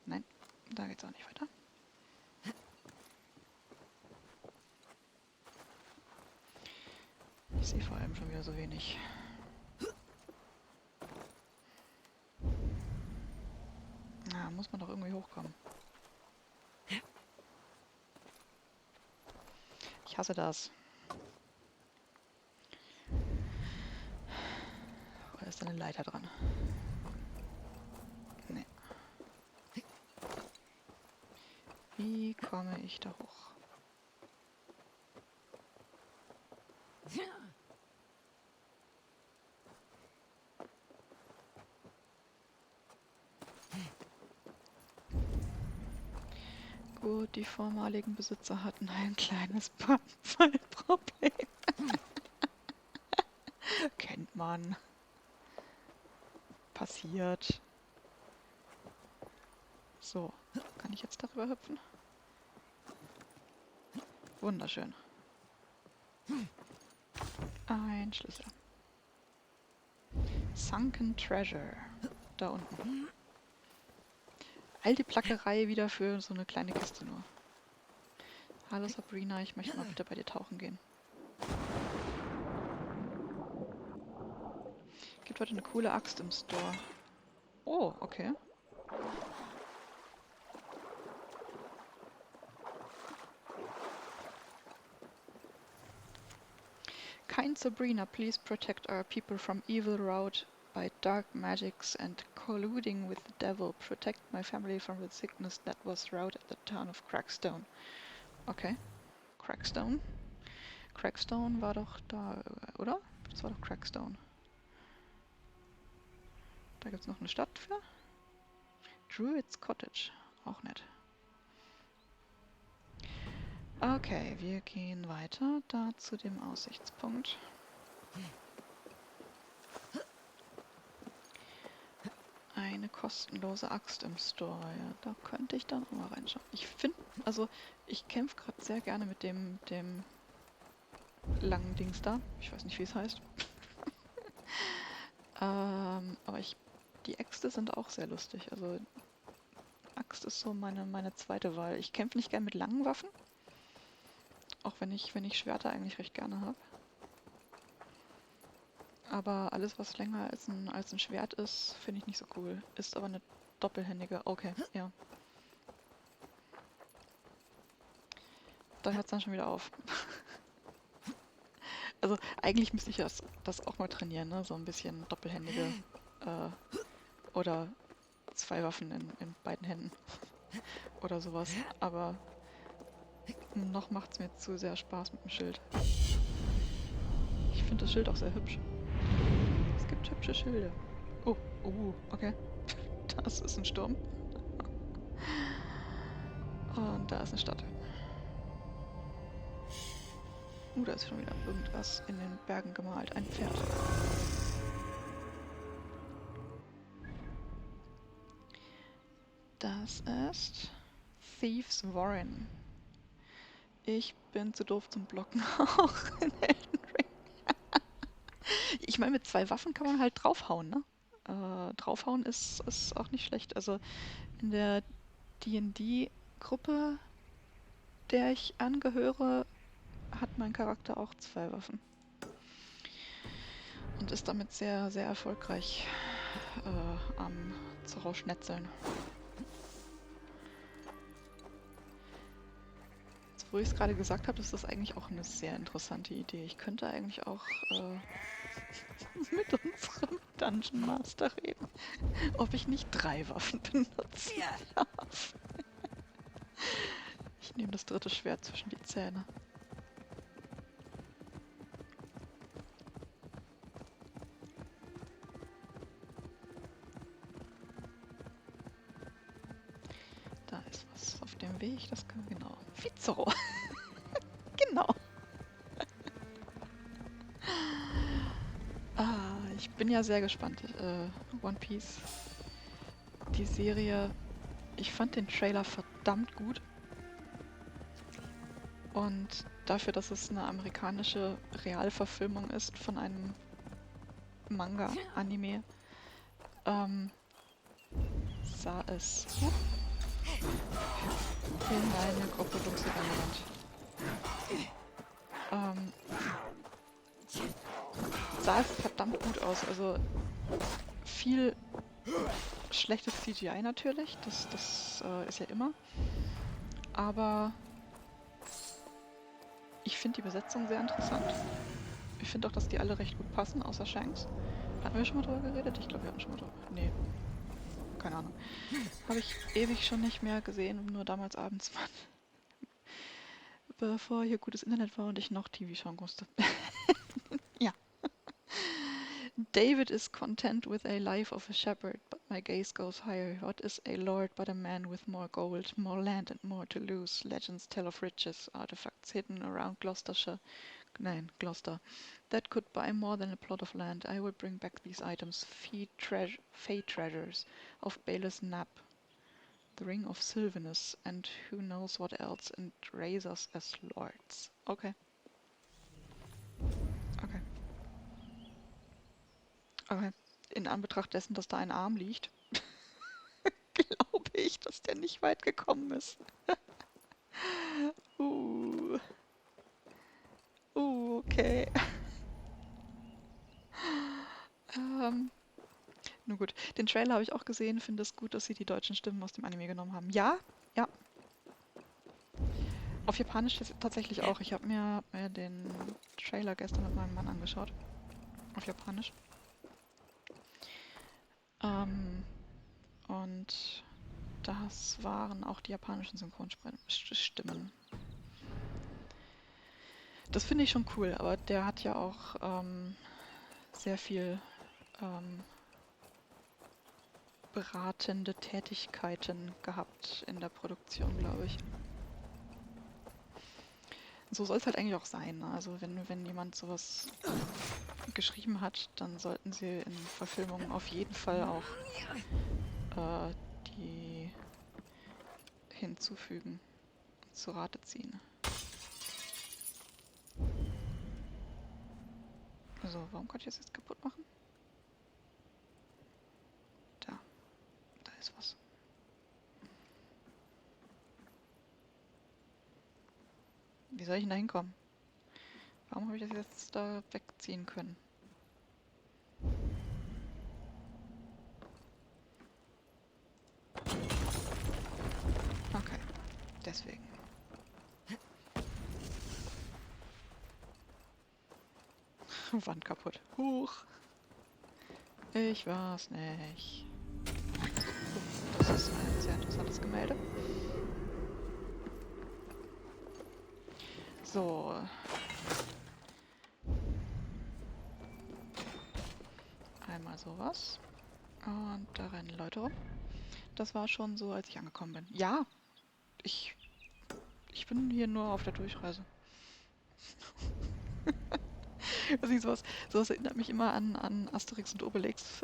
Nein, da geht's auch nicht weiter. Ich sehe vor allem schon wieder so wenig. Na, muss man doch irgendwie hochkommen. Ich hasse das. Oder ist da eine Leiter dran? Nee. Wie komme ich da hoch? Gut, die vormaligen Besitzer hatten ein kleines Bankfallproblem. Kennt man. Passiert. So, kann ich jetzt darüber hüpfen? Wunderschön. Ein Schlüssel. Sunken Treasure. Da unten. All die Plackerei wieder für so eine kleine Kiste nur. Hallo Sabrina, ich möchte mal bitte bei dir tauchen gehen. Gibt heute eine coole Axt im Store. Oh, okay. Kind Sabrina, please protect our people from evil wrought by dark magics and colluding with the devil. Protect my family from the sickness that was wrought at the town of Crackstone. Okay. Crackstone. Crackstone war doch da, oder? Das war doch Crackstone. Da gibt es noch eine Stadt für. Druid's Cottage. Auch nett. Okay, wir gehen weiter, da zu dem Aussichtspunkt. Eine kostenlose Axt im Store, ja, da könnte ich dann auch mal reinschauen. Ich finde, also ich kämpfe gerade sehr gerne mit dem langen Dings da. Ich weiß nicht, wie es heißt. Aber die Äxte sind auch sehr lustig, also Axt ist so meine zweite Wahl. Ich kämpfe nicht gern mit langen Waffen. Auch wenn ich Schwerter eigentlich recht gerne habe. Aber alles, was länger als ein Schwert ist, finde ich nicht so cool. Ist aber eine doppelhändige. Okay, ja. Da hört es dann schon wieder auf. Also eigentlich müsste ich das auch mal trainieren, ne? So ein bisschen doppelhändige oder 2 Waffen in beiden Händen oder sowas. Aber noch macht es mir zu sehr Spaß mit dem Schild. Ich finde das Schild auch sehr hübsch. Es gibt hübsche Schilde. Oh, okay. Das ist ein Sturm. Und da ist eine Stadt. Da ist schon wieder irgendwas in den Bergen gemalt. Ein Pferd. Das ist Thieves Warren. Ich bin zu doof zum Blocken auch in Elden Ring. Ich meine, mit 2 Waffen kann man halt draufhauen, ne? Draufhauen ist auch nicht schlecht. Also in der D&D-Gruppe, der ich angehöre, hat mein Charakter auch 2 Waffen. Und ist damit sehr, sehr erfolgreich am Zerschnetzeln. Jetzt, wo ich es gerade gesagt habe, ist das eigentlich auch eine sehr interessante Idee. Ich könnte eigentlich auch mit unserem Dungeon Master reden, ob ich nicht 3 Waffen benutzen darf. Ich nehme das 3. Schwert zwischen die Zähne. Da ist was auf dem Weg, das kann genau. Vizoro. Genau. Ich bin ja sehr gespannt. One Piece, die Serie, ich fand den Trailer verdammt gut. Und dafür, dass es eine amerikanische Realverfilmung ist von einem Manga-Anime, sah es in eine Gruppe Luchse jemand. Sah es verdammt gut aus. Also viel schlechtes CGI natürlich, das ist ja immer. Aber ich finde die Besetzung sehr interessant. Ich finde auch, dass die alle recht gut passen, außer Shanks. Hatten wir schon mal drüber geredet? Ich glaube, wir hatten schon mal drüber. Nee. Keine Ahnung. Habe ich ewig schon nicht mehr gesehen, nur damals abends, bevor hier gutes Internet war und ich noch TV schauen musste. Ja. David is content with a life of a shepherd, but my gaze goes higher. What is a lord but a man with more gold, more land and more to lose? Legends tell of riches, artifacts hidden around Gloucestershire. Nein, Gloucester. That could buy more than a plot of land. I will bring back these items. Fey treasures of Bayless Nap. The ring of Sylvanus and who knows what else, and raise us as lords. Okay. Okay. Okay. In Anbetracht dessen, dass da ein Arm liegt, glaube ich, dass der nicht weit gekommen ist. Okay. Nun gut, den Trailer habe ich auch gesehen, finde es gut, dass sie die deutschen Stimmen aus dem Anime genommen haben. Ja. Auf Japanisch tatsächlich auch. Ich habe mir den Trailer gestern mit meinem Mann angeschaut. Auf Japanisch. Und das waren auch die japanischen Synchronstimmen. Das finde ich schon cool, aber der hat ja auch sehr viel beratende Tätigkeiten gehabt in der Produktion, glaube ich. So soll es halt eigentlich auch sein. Ne? Also wenn jemand sowas geschrieben hat, dann sollten sie in Verfilmungen auf jeden Fall auch die hinzufügen, zu Rate ziehen. Also, warum kann ich das jetzt kaputt machen? Da ist was. Wie soll ich denn da hinkommen? Warum habe ich das jetzt da wegziehen können? Okay, deswegen. Wand kaputt. Huch. Ich war's nicht. Das ist ein sehr interessantes Gemälde. So. Einmal sowas. Und da rennen Leute rum. Das war schon so, als ich angekommen bin. Ja, ich bin hier nur auf der Durchreise. Weiß nicht, sowas erinnert mich immer an Asterix und Obelix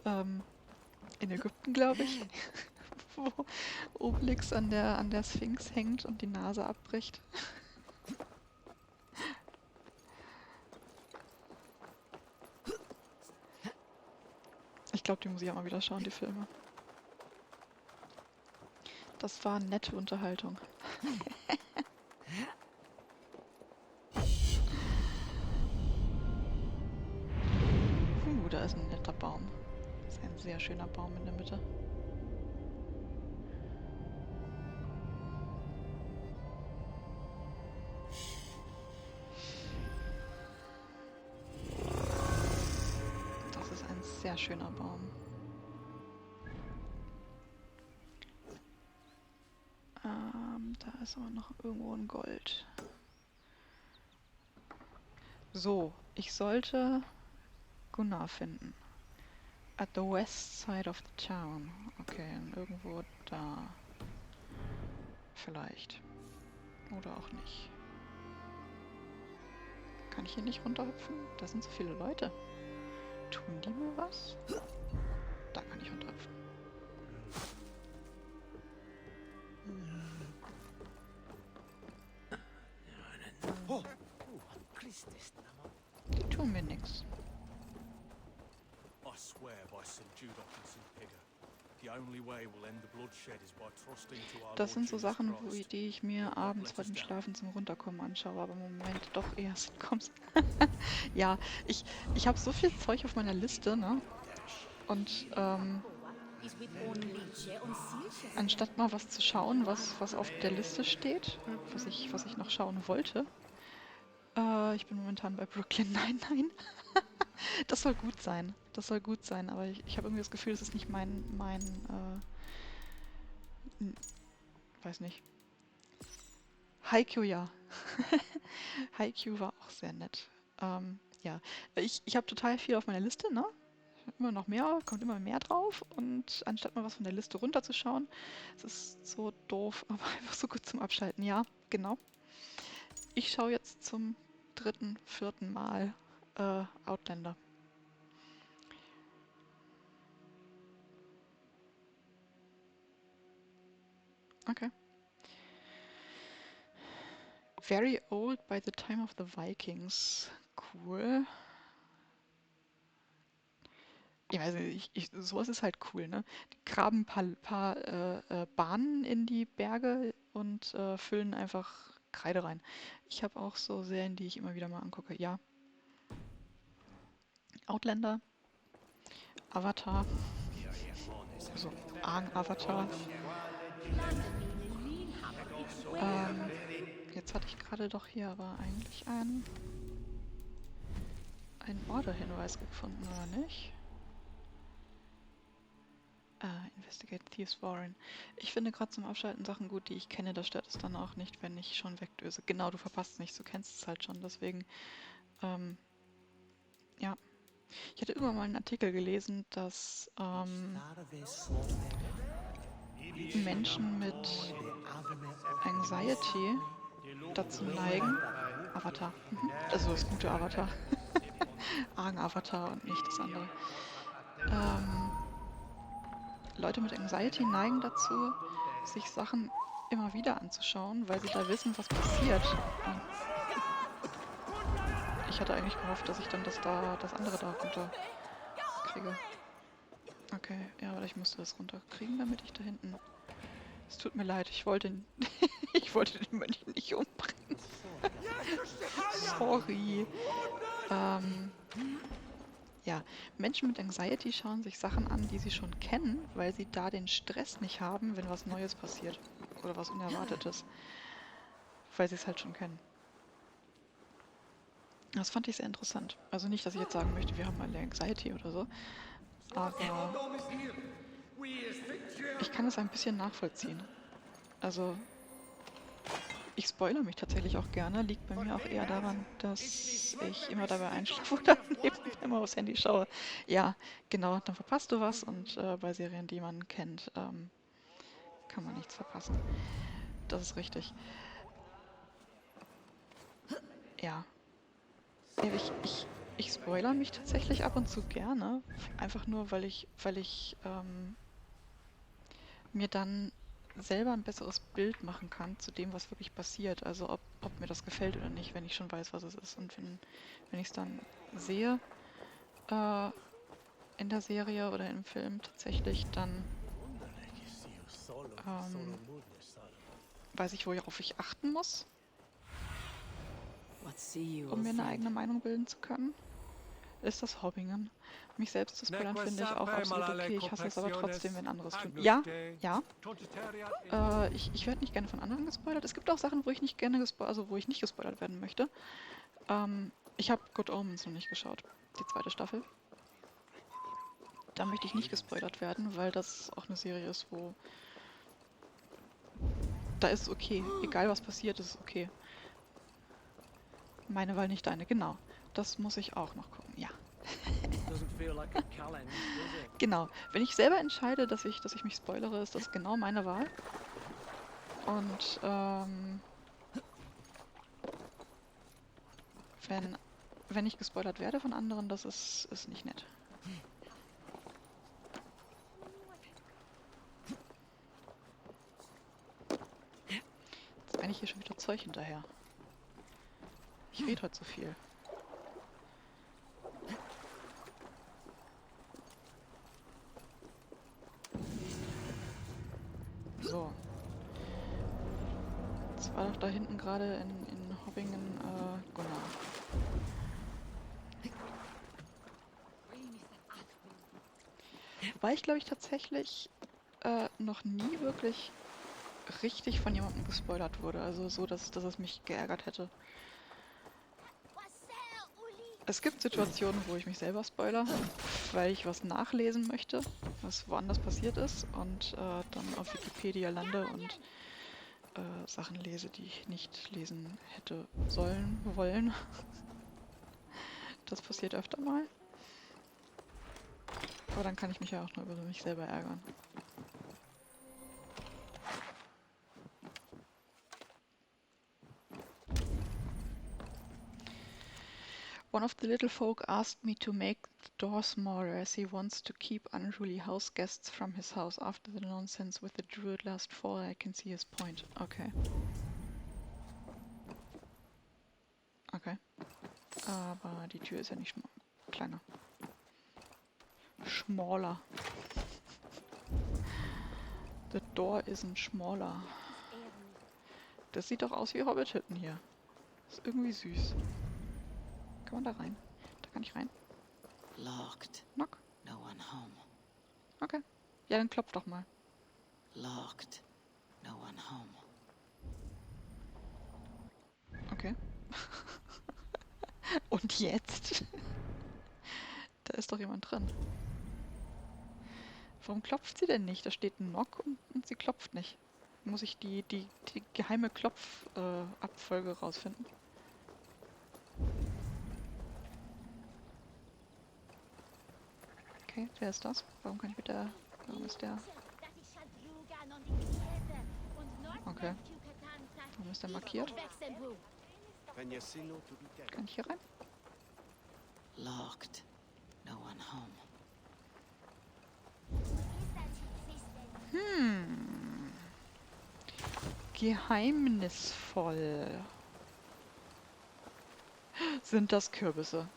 in Ägypten, glaube ich. Wo Obelix an der Sphinx hängt und die Nase abbricht. Ich glaube, die muss ich auch mal wieder schauen, die Filme. Das war nette Unterhaltung. Da ist ein netter Baum. Das ist ein sehr schöner Baum in der Mitte. Das ist ein sehr schöner Baum. Da ist aber noch irgendwo ein Gold. So, ich sollte Gunnar finden. At the west side of the town. Okay, irgendwo da. Vielleicht. Oder auch nicht. Kann ich hier nicht runterhüpfen? Da sind so viele Leute. Tun die mir was? Da kann ich runterhüpfen. Die tun mir nichts. Das sind so Sachen, die ich mir abends vor dem Schlafen zum Runterkommen anschaue, aber im Moment doch eher Sitcoms. Ja, ich habe so viel Zeug auf meiner Liste, ne? Und anstatt mal was zu schauen, was auf der Liste steht, was ich noch schauen wollte, ich bin momentan bei Brooklyn Nine-Nine. Das soll gut sein. Das soll gut sein, aber ich habe irgendwie das Gefühl, das ist nicht weiß nicht. Haikyuu, ja. Haikyuu war auch sehr nett. Ja, ich habe total viel auf meiner Liste, ne? Immer noch mehr, kommt immer mehr drauf und anstatt mal was von der Liste runterzuschauen, es ist so doof, aber einfach so gut zum Abschalten. Ja, genau. Ich schaue jetzt zum 3., 4. Mal Outlander. Okay. Very old by the time of the Vikings. Cool. Ich weiß nicht, sowas ist halt cool, ne? Die graben ein paar Bahnen in die Berge und füllen einfach Kreide rein. Ich habe auch so Serien, die ich immer wieder mal angucke. Ja. Outlander. Avatar. Also Aang-Avatar. Jetzt hatte ich gerade doch hier aber eigentlich einen Order-Hinweis gefunden, oder nicht? Investigate Thieves Warren. Ich finde gerade zum Abschalten Sachen gut, die ich kenne. Das stört es dann auch nicht, wenn ich schon wegdöse. Genau, du verpasst nichts, du kennst es halt schon. Deswegen, ja. Ich hatte irgendwann mal einen Artikel gelesen, dass Menschen mit Anxiety dazu neigen, Avatar, also das gute Avatar, Aang-Avatar und nicht das andere. Leute mit Anxiety neigen dazu, sich Sachen immer wieder anzuschauen, weil sie da wissen, was passiert. Und ich hatte eigentlich gehofft, dass ich dann das andere da runter kriege. Okay, ja, aber ich musste das runterkriegen, damit ich da hinten... Es tut mir leid, ich wollte den Mönch nicht umbringen. Sorry. Ja, Menschen mit Anxiety schauen sich Sachen an, die sie schon kennen, weil sie da den Stress nicht haben, wenn was Neues passiert oder was Unerwartetes, weil sie es halt schon kennen. Das fand ich sehr interessant. Also nicht, dass ich jetzt sagen möchte, wir haben alle Anxiety oder so, aber ich kann es ein bisschen nachvollziehen. Also ich spoilere mich tatsächlich auch gerne, liegt bei mir auch eher daran, dass ich immer dabei einschlafe oder nebenbei immer aufs Handy schaue. Ja, genau, dann verpasst du was und bei Serien, die man kennt, kann man nichts verpassen. Das ist richtig. Ja, ich spoilere mich tatsächlich ab und zu gerne, einfach nur, weil ich mir dann selber ein besseres Bild machen kann zu dem, was wirklich passiert. Also ob mir das gefällt oder nicht, wenn ich schon weiß, was es ist. Und wenn ich es dann sehe in der Serie oder im Film tatsächlich, dann weiß ich, worauf ich achten muss, um mir eine eigene Meinung bilden zu können. Ist das Hobbingen. Mich selbst zu spoilern finde ich auch absolut okay. Ich hasse es aber trotzdem, wenn anderes tun. Ja. Ich werde nicht gerne von anderen gespoilert. Es gibt auch Sachen, wo ich nicht gerne wo ich nicht gespoilert werden möchte. Ich habe Good Omens noch nicht geschaut. Die 2. Staffel. Da möchte ich nicht gespoilert werden, weil das auch eine Serie ist, wo da ist es okay. Egal was passiert, ist es okay. Meine Wahl, nicht deine. Genau. Das muss ich auch noch gucken. Ja. Genau. Wenn ich selber entscheide, dass ich mich spoilere, ist das genau meine Wahl. Und wenn ich gespoilert werde von anderen, das ist nicht nett. Jetzt renne ich hier schon wieder Zeug hinterher. Ich rede heute so viel. So. Jetzt war doch da hinten gerade in Hobbingen Gunnar. Wobei ich, glaube ich, tatsächlich noch nie wirklich richtig von jemandem gespoilert wurde. Also so, dass es mich geärgert hätte. Es gibt Situationen, wo ich mich selber spoilere, weil ich was nachlesen möchte, was woanders passiert ist und dann auf Wikipedia lande und Sachen lese, die ich nicht lesen hätte wollen. Das passiert öfter mal. Aber dann kann ich mich ja auch nur über mich selber ärgern. One of the little folk asked me to make the door smaller as he wants to keep unruly house guests from his house. After the nonsense with the druid last fall, I can see his point. Okay. Okay. Aber die Tür ist ja nicht kleiner. Smaller. The door isn't smaller. Das sieht doch aus wie Hobbit-Hütten hier. Ist irgendwie süß. Kann man da rein? Da kann ich rein. Locked. Knock. No one home. Okay. Ja, dann klopf doch mal. Locked. No one home. Okay. Und jetzt? Da ist doch jemand drin. Warum klopft sie denn nicht? Da steht ein Knock und sie klopft nicht. Muss ich die geheime Klopfabfolge rausfinden? Okay, wer ist das? Warum kann ich mit der... Warum ist der... Okay. Warum ist der markiert? Kann ich hier rein? Locked. No one home. Geheimnisvoll. Sind das Kürbisse?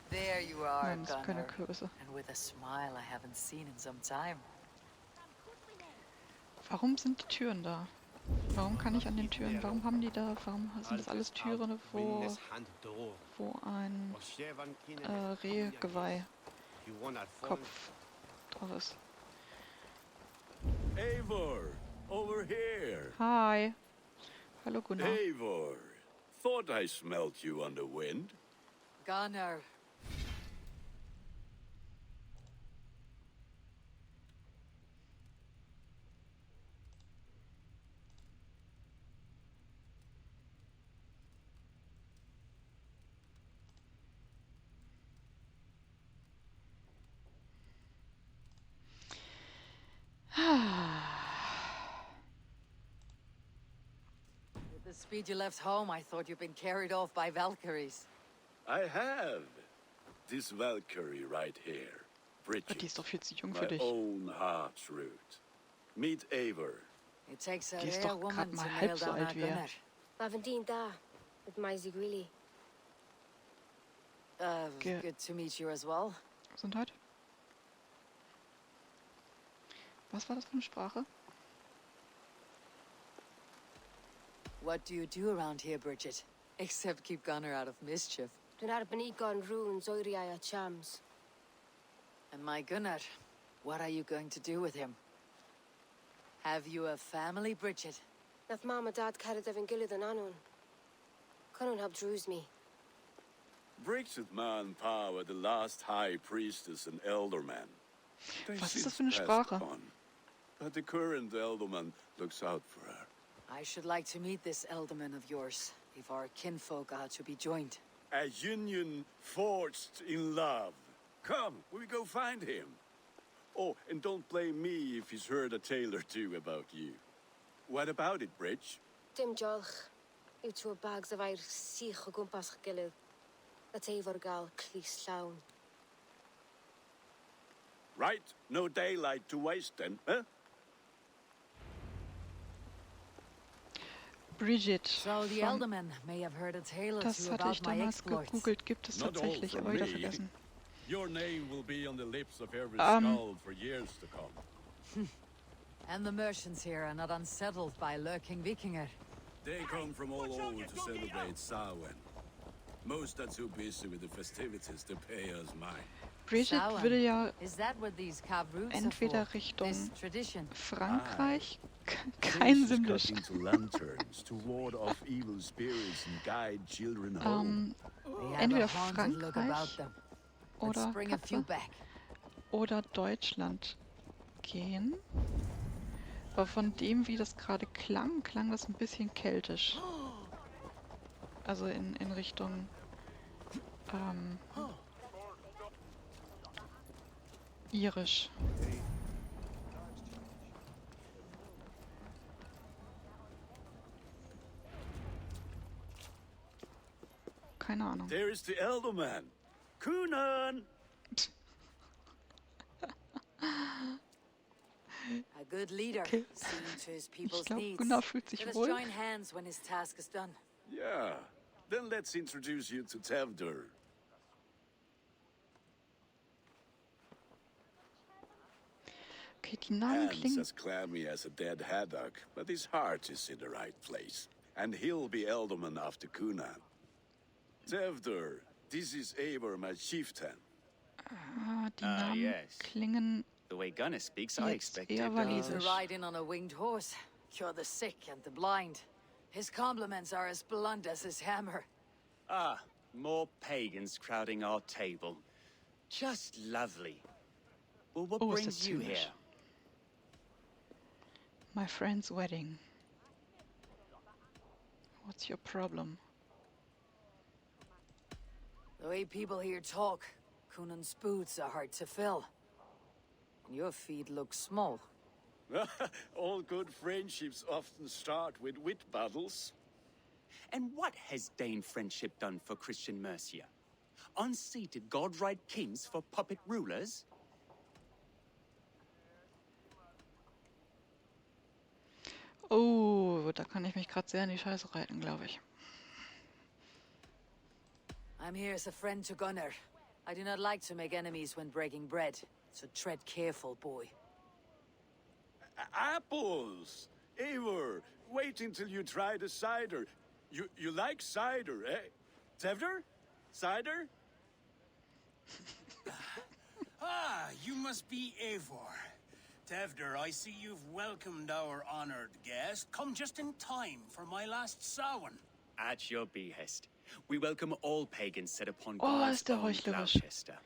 There you are, Nein, das sind keine Gunnar. Kürbisse. And with a smile I haven't seen in some time. Warum sind die Türen da? Warum kann ich an den Türen? Warum haben die da? Warum sind das alles Türen, wo ein Rehgeweih Kopf drauf ist? Eivor, over here. Hi. Hallo Gunnar. Eivor, thought I smelt you on the wind. Gunnar. With the speed you left home, I thought you'd been carried off by Valkyries. I have. This Valkyrie right here. Bridget. Die ist doch viel zu jung für My dich. own heart's root. Meet Eivor. It takes a Die ist rare doch woman grad to mal nail halb so down alt our wie er. Gunnar. Lavendine da, with Maisie Greeley. Good to meet you as well. Gesundheit. Was war das für eine Sprache? What do you do around here, Bridget? Except keep Gunnar out of mischief. Dyna'r benigon runes oiriau a chams. And my Gunnar, what are you going to do with him? Have you a family, Bridget? Nath mam a dad cered efo'n gilydd yn anwn. Conwn help drews me. Bridget Man Power, the last high priestess and elderman. They Was ist das since für eine passed Sprache? on, but the current elderman looks out for her. I should like to meet this elderman of yours, if our kinfolk are to be joined. A union forged in love. Come, we go find him. Oh, and don't blame me if he's heard a tale or two about you. What about it, Bridge? Dim jolch. Yw tŵ bags of air sych o gwmpas ych gilydd. A teifr gael clis llawn. Right, no daylight to waste then, huh? Bridget. So the Von, elderman may have heard a tale or das two hatte about ich my damals exploits. gegoogelt. Gibt es Not all tatsächlich, from aber wieder me. vergessen. Your name will be on the lips of every skull for years to come. And the merchants here are not unsettled by lurking Vikinger. They come from all over to celebrate Samhain. Most are too busy with the festivities to pay us mind. Bridget Samhain. will ja Is that what these carved roots are entweder for? Richtung This tradition? Frankreich, This kein is Simlisch. cut into lanterns to ward off evil spirits and guide children home. They have Entweder a haunted look about Frankreich them. Let's oder bring a few Katze back. oder Deutschland gehen. Aber von dem, wie das gerade klang, klang das ein bisschen keltisch. Also in Richtung irisch. Keine Ahnung. There is the elderman. Kunan! A good leader, Okay. seeing to his Ich people's glaube, needs. Gunnar fühlt sich Let us wohl. join hands when his task is done. Yeah. Then let's introduce you to Tevdur. Okay, die Namen Hands klingen. as clammy as a dead haddock, but his heart is in the right place. And he'll be elderman after Kunan. Tevdur, this is Eivor, my chieftain. Die Namen yes. klingen The way Gunnar speaks, I jetzt expected. eher He's walisisch. riding on a winged horse. Cure the sick and the blind. His compliments are as blunt as his hammer. Ah, more pagans crowding our table. Just lovely. Well, what Oh, ist brings das you zynisch. here? My friend's wedding. What's your problem? The way people here talk, Kunan's boots are hard to fill. And your feet look small. All good friendships often start with wit battles. And what has Dane friendship done for Christian Mercia? Unseated godride kings for puppet rulers? Oh, da kann ich mich gerade sehr in die Scheiße reiten, glaube ich. I'm here as a friend to Gunnar. I do not like to make enemies when breaking bread, so tread careful, boy. Apples! Eivor, wait until you try the cider. You like cider, eh? Tevder? Cider? Ah, you must be Eivor. Tevder, I see you've welcomed our honored guest. Come just in time for my last Samhain. At your behest. We welcome all pagans set upon Oh, God's ist der own heuchlerisch. Gloucester.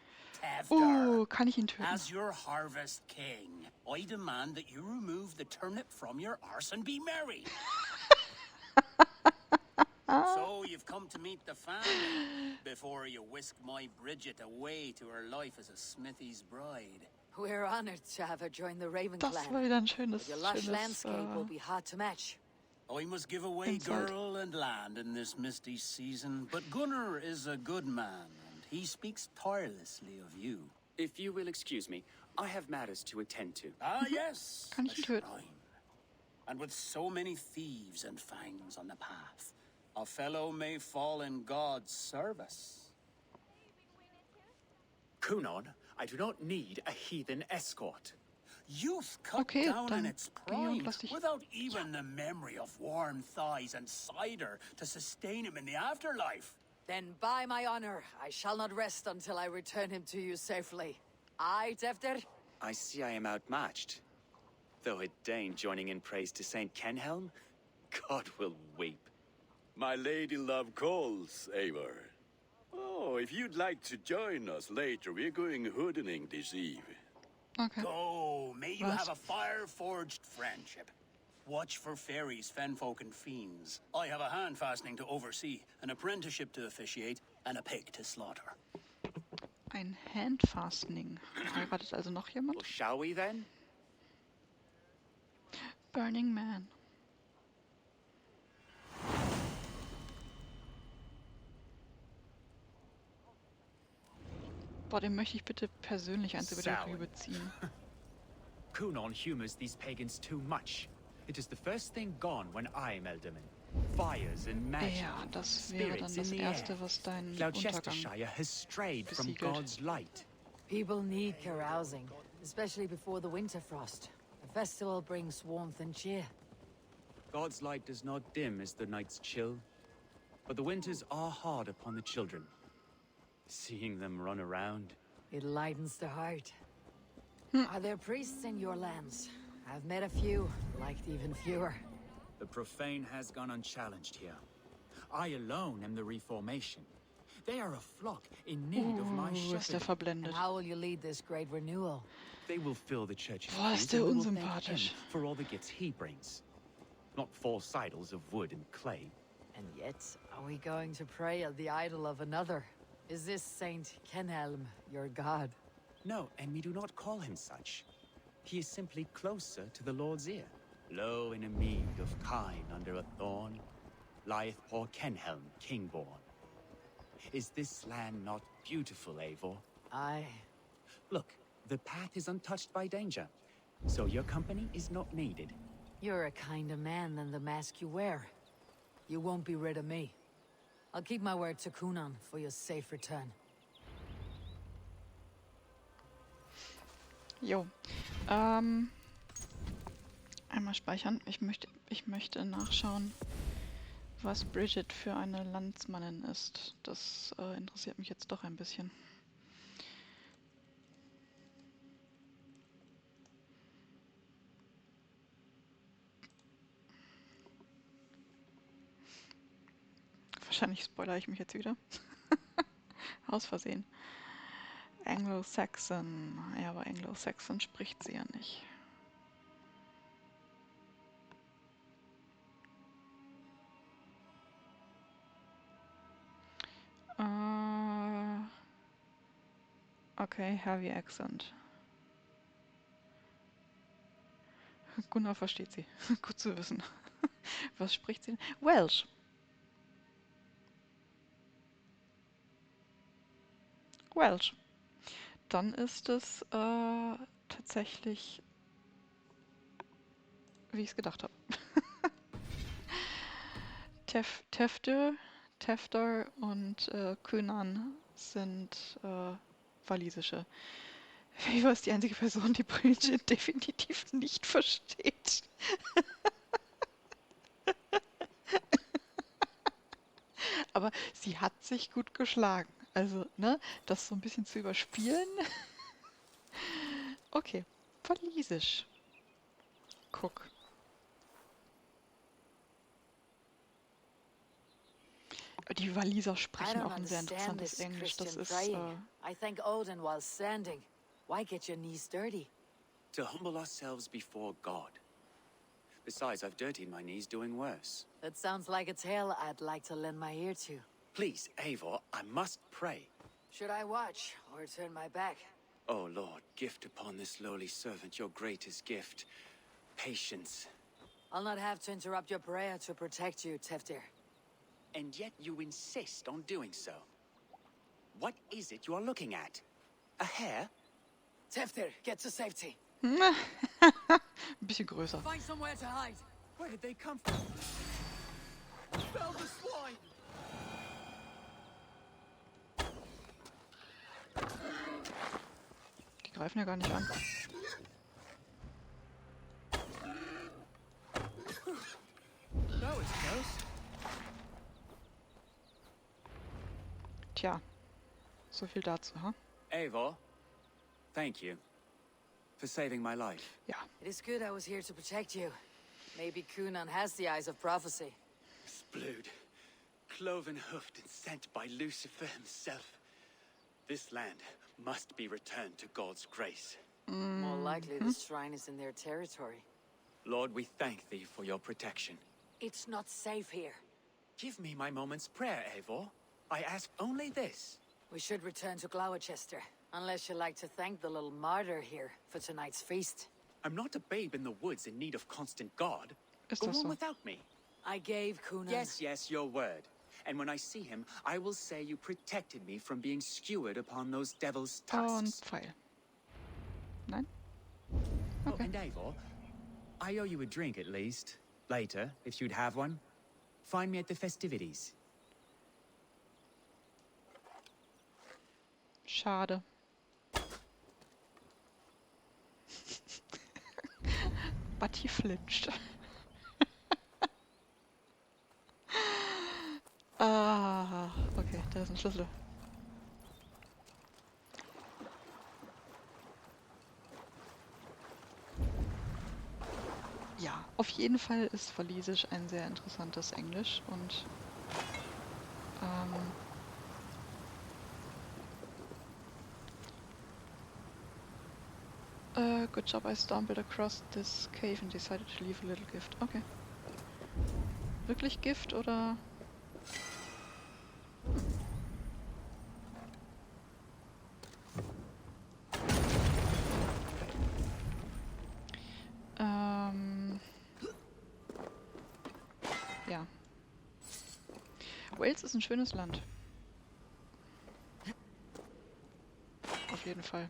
Tevder, Kann ich ihn töten? as your harvest king, I demand that you remove the turnip from your arse and be merry. So you've come to meet the family before you whisk my Bridget away to her life as a smithy's bride. We're honored to have her join the Raven Das clan. war wieder ein schönes, Your lush landscape will be hard to match. I must give away Inside. girl and land in this misty season, but Gunnar is a good man, and he speaks tirelessly of you. If you will excuse me, I have matters to attend to. Ah, yes, Kann a ich ihn töten? shrine. And with so many thieves and fangs on the path, a fellow may fall in God's service. Kunon, I do not need a heathen escort. Youth cut Okay, down dann in its geh und prime, lass dich. without even the memory of warm thighs and cider to sustain him in the afterlife. Then by my honor, I shall not rest until I return him to you safely. Aye, Tevder? I see I am outmatched. Though a Dane joining in praise to Saint Kenhelm, God will weep. My lady love calls, Eivor. Oh, if you'd like to join us later, we're going hoodening this eve. Okay. Go, may you Was? have a fire-forged friendship. Watch for fairies, fenfolk, and fiends. I have a hand fastening to oversee, an apprenticeship to officiate, and a pig to slaughter. Ein Handfastening. Heiratet also noch Well, jemand? shall we then? Burning Man. Boah, den möchte ich bitte persönlich eins über die Sour. Rübe ziehen. Kunon humors these pagans too much. It is the first thing gone when I am Elderman. Fires and magic. Ja, das wäre dann spirits das in the Erste, air. was deinen Untergang Gloucestershire has strayed from besiegelt. God's light. People need carousing, especially before the winter frost. The festival brings warmth and cheer. God's light does not dim as the nights chill, but the winters are hard upon the children. Seeing them run around. It lightens the heart. Are there priests in your lands? I've met a few, liked even fewer. The profane has gone unchallenged here. I alone am the reformation. They are a flock in need of my Ist der shepherding. verblendet. And how will you lead this great renewal? They will fill the church's Boah, ist pews der and we will thank unsympathisch. him for all the gifts he brings. Not 4 idols of wood and clay. And yet, are we going to pray at the idol of another? Is this Saint Kenhelm your god? No, and we do not call him such. He is simply closer to the Lord's ear. Low in a mead of kine under a thorn, lieth poor Kenhelm, king-born. Is this land not beautiful, Eivor? Aye. Look, the path is untouched by danger, so your company is not needed. You're a kinder man than the mask you wear. You won't be rid of me. I'll keep my word to Kunan for your safe return. Jo. Einmal speichern. Ich möchte nachschauen, was Bridget für eine Landsmannin ist. Das interessiert mich jetzt doch ein bisschen. Wahrscheinlich spoilere ich mich jetzt wieder. Aus Versehen. Anglo-Saxon. Ja, aber Anglo-Saxon spricht sie ja nicht. Okay, heavy accent. Gunnar versteht sie. Gut zu wissen. Was spricht sie denn? Welsh. Welsh. Dann ist es tatsächlich, wie ich es gedacht habe. Tefter und Kunan sind walisische. Eivor ist die einzige Person, die Bridget definitiv nicht versteht. aber sie hat sich gut geschlagen. Also, ne, das so ein bisschen zu überspielen. Okay, Walisisch. Guck. Die Waliser I sprechen don't auch ein sehr understand interessantes this Englisch. Das Christian ist, praying. I thank Odin while standing. Why get your knees dirty? To humble ourselves before God. Besides, I've dirtied my knees doing worse. That sounds like a tale I'd like to lend my ear to. Please, Eivor, I must pray. Should I watch or turn my back? Oh Lord, gift upon this lowly servant your greatest gift. Patience. I'll not have to interrupt your prayer to protect you, Teftir. And yet you insist on doing so. What is it you are looking at? A hare? Teftir, get to safety. ein bisschen größer. Find somewhere to hide. Where did they come from? Fell the swine! Die greifen ja gar nicht an. That was close. Tja, so viel dazu, ha? Eivor, thank you for saving my life. Ja. It is good I was here to protect you. Maybe Kunan has the eyes of prophecy. Splood, cloven-hoofed and sent by Lucifer himself. This land must be returned to God's grace. More likely this shrine is in their territory. Lord, we thank thee for your protection. It's not safe here. Give me my moment's prayer, Eivor. I ask only this. We should return to Gloucester, unless you'd like to thank the little martyr here for tonight's feast. I'm not a babe in the woods in need of constant guard. Ist Go das on so? without me. I gave Kunan... Yes, your word. And when I see him, I will say you protected me from being skewered upon those devil's Und tusks. Pfeil. Nein? Oh, Okay. and Eivor, I owe you a drink at least. Later, if you'd have one. Find me at the festivities. Schade. Batti flinscht. Ah, okay, da ist ein Schlüssel. Ja, auf jeden Fall ist Walisisch ein sehr interessantes Englisch und good job, I stumbled across this cave and decided to leave a little gift. Okay. Wirklich Gift oder? Ja. Wales ist ein schönes Land. Auf jeden Fall.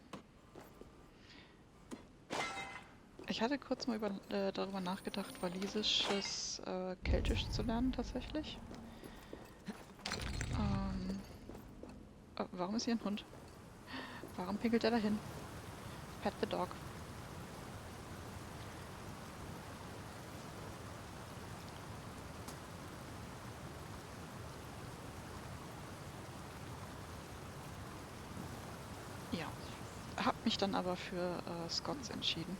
Ich hatte kurz mal darüber nachgedacht, walisisches Keltisch zu lernen, tatsächlich. Warum ist hier ein Hund? Warum pinkelt er dahin? Pet the dog. Ja. Hab mich dann aber für Scots entschieden.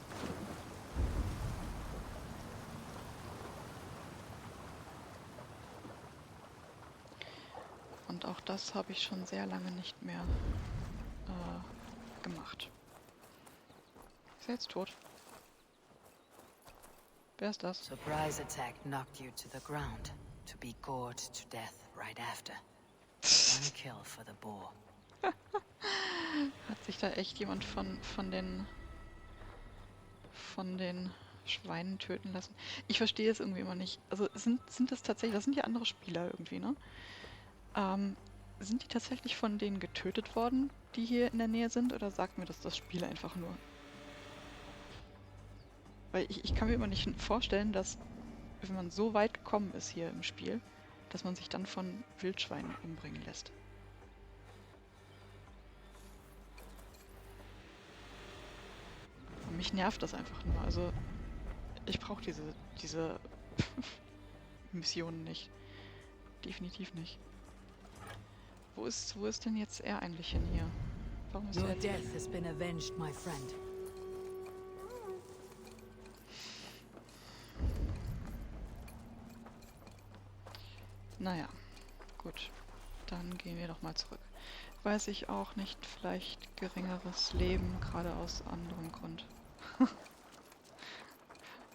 Und auch das habe ich schon sehr lange nicht mehr gemacht. Ist er jetzt tot? Wer ist das? Surprise attack knocked you to the ground, to be gored to death right after. One kill for the boar. Hat sich da echt jemand von den Schweinen töten lassen? Ich verstehe es irgendwie immer nicht. Also sind das tatsächlich, das sind ja andere Spieler irgendwie, ne? Sind die tatsächlich von denen getötet worden, die hier in der Nähe sind, oder sagt mir das Spiel einfach nur? Weil ich kann mir immer nicht vorstellen, dass, wenn man so weit gekommen ist hier im Spiel, dass man sich dann von Wildschweinen umbringen lässt. Und mich nervt das einfach nur. Also, ich brauche diese Missionen nicht. Definitiv nicht. Wo ist denn jetzt er eigentlich hin hier? Warum ist Your er... death has been avenged, my friend. Naja, gut. Dann gehen wir doch mal zurück. Weiß ich auch nicht, vielleicht geringeres Leben, gerade aus anderem Grund.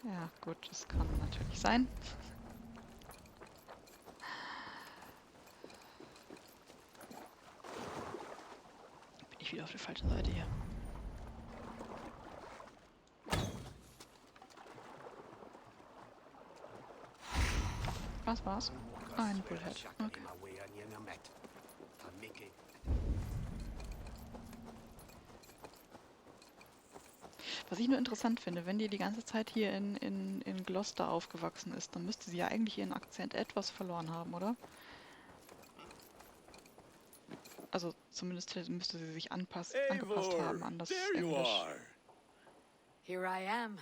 Ja, gut, das kann natürlich sein. Bin ich wieder auf der falschen Seite hier. Was war's? Ein Bullhead. Okay. Was ich nur interessant finde, wenn die ganze Zeit hier in Gloucester aufgewachsen ist, dann müsste sie ja eigentlich ihren Akzent etwas verloren haben, oder? Also zumindest müsste sie sich angepasst haben an das there you Englisch. are. Here I am.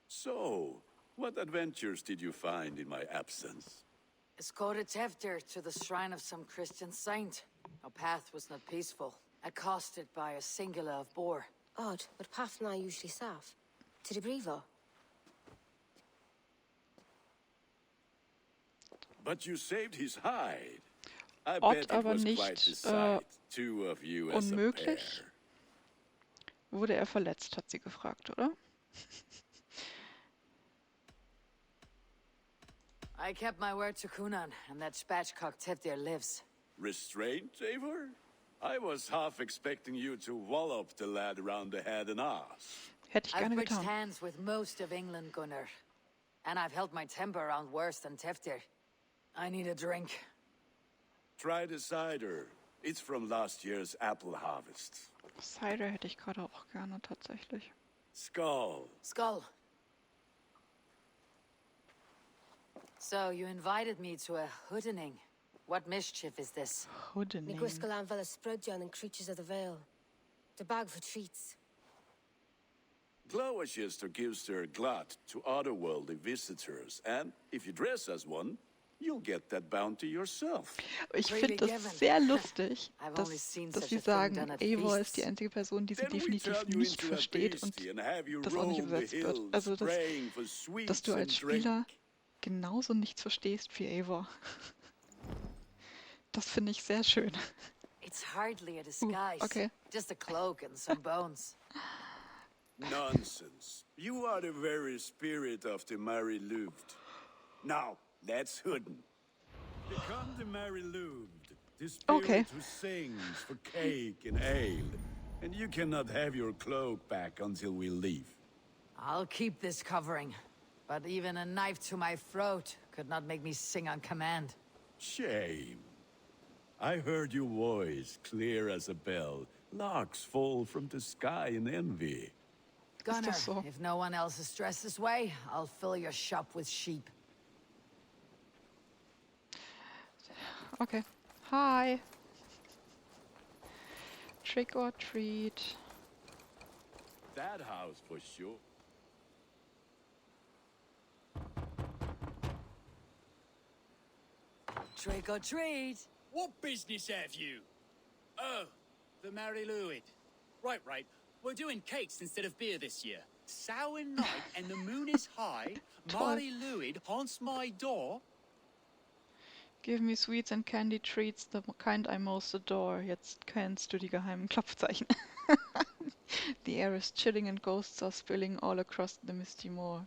So, what adventures did you find in my absence? Escorted Tevdir to the shrine of some Christian saint. Our path was not peaceful. Accosted by a singular of boar. Odd, but path na usually safe. To the Brevo. But you saved his hide. I Odd, bet it aber was nicht, quite the sight, two of you as a unmöglich. pair. Wurde er verletzt, hat sie gefragt, oder? I kept my word to Kunan, and that spatchcock Tevdir lives. Restraint, Eivor? I was half expecting you to wallop the lad around the head and ass. Hätte ich I've gerne bridged getan. hands with most of England, Gunnar. And I've held my temper around worse than Tevdir. I need a drink. Try the cider. It's from last year's apple harvest. Cider hätte ich gerade auch gerne, tatsächlich. Skull. Skull. So, you invited me to a hoodening. What mischief is this? Hoodening. Ni gwisgal an fel ysbrydion and creatures of the Vale. The bag for treats. Gloucester gives their glut to otherworldly visitors, and if you dress as one, you'll get that bounty yourself. Ich Really finde given. das sehr lustig, I've only seen dass such sie a thing sagen, done at Eivor ist die feasts. einzige Person, die sie Then we definitiv turn you nicht into a versteht und beastie and have you das auch nicht roam the übersetzt wird. hills, Also, praying for dass sweets du als and Spieler drink. genauso nichts verstehst wie Eivor. Das finde ich sehr schön. It's hardly a disguise. okay. Just a cloak and some bones. Nonsense. You are the very spirit of the Mary Louved. Now, let's hooden. Become the Mary Louved, the spirit Okay. who sings for cake and ale. And you cannot have your cloak back until we leave. I'll keep this covering. But even a knife to my throat could not make me sing on command. Shame. I heard your voice clear as a bell. Larks fall from the sky in envy. Gunnar, so? if no one else is dressed this way, I'll fill your shop with sheep. Okay. Hi. Trick or treat. That house for sure. Trick or treat! What business have you? Oh, the Mary Louid. Right. We're doing cakes instead of beer this year. Sour night and the moon is high. Mary Louid haunts my door. Give me sweets and candy treats, the kind I most adore. Jetzt kennst du die geheimen Klopfzeichen. The air is chilling and ghosts are spilling all across the misty moor.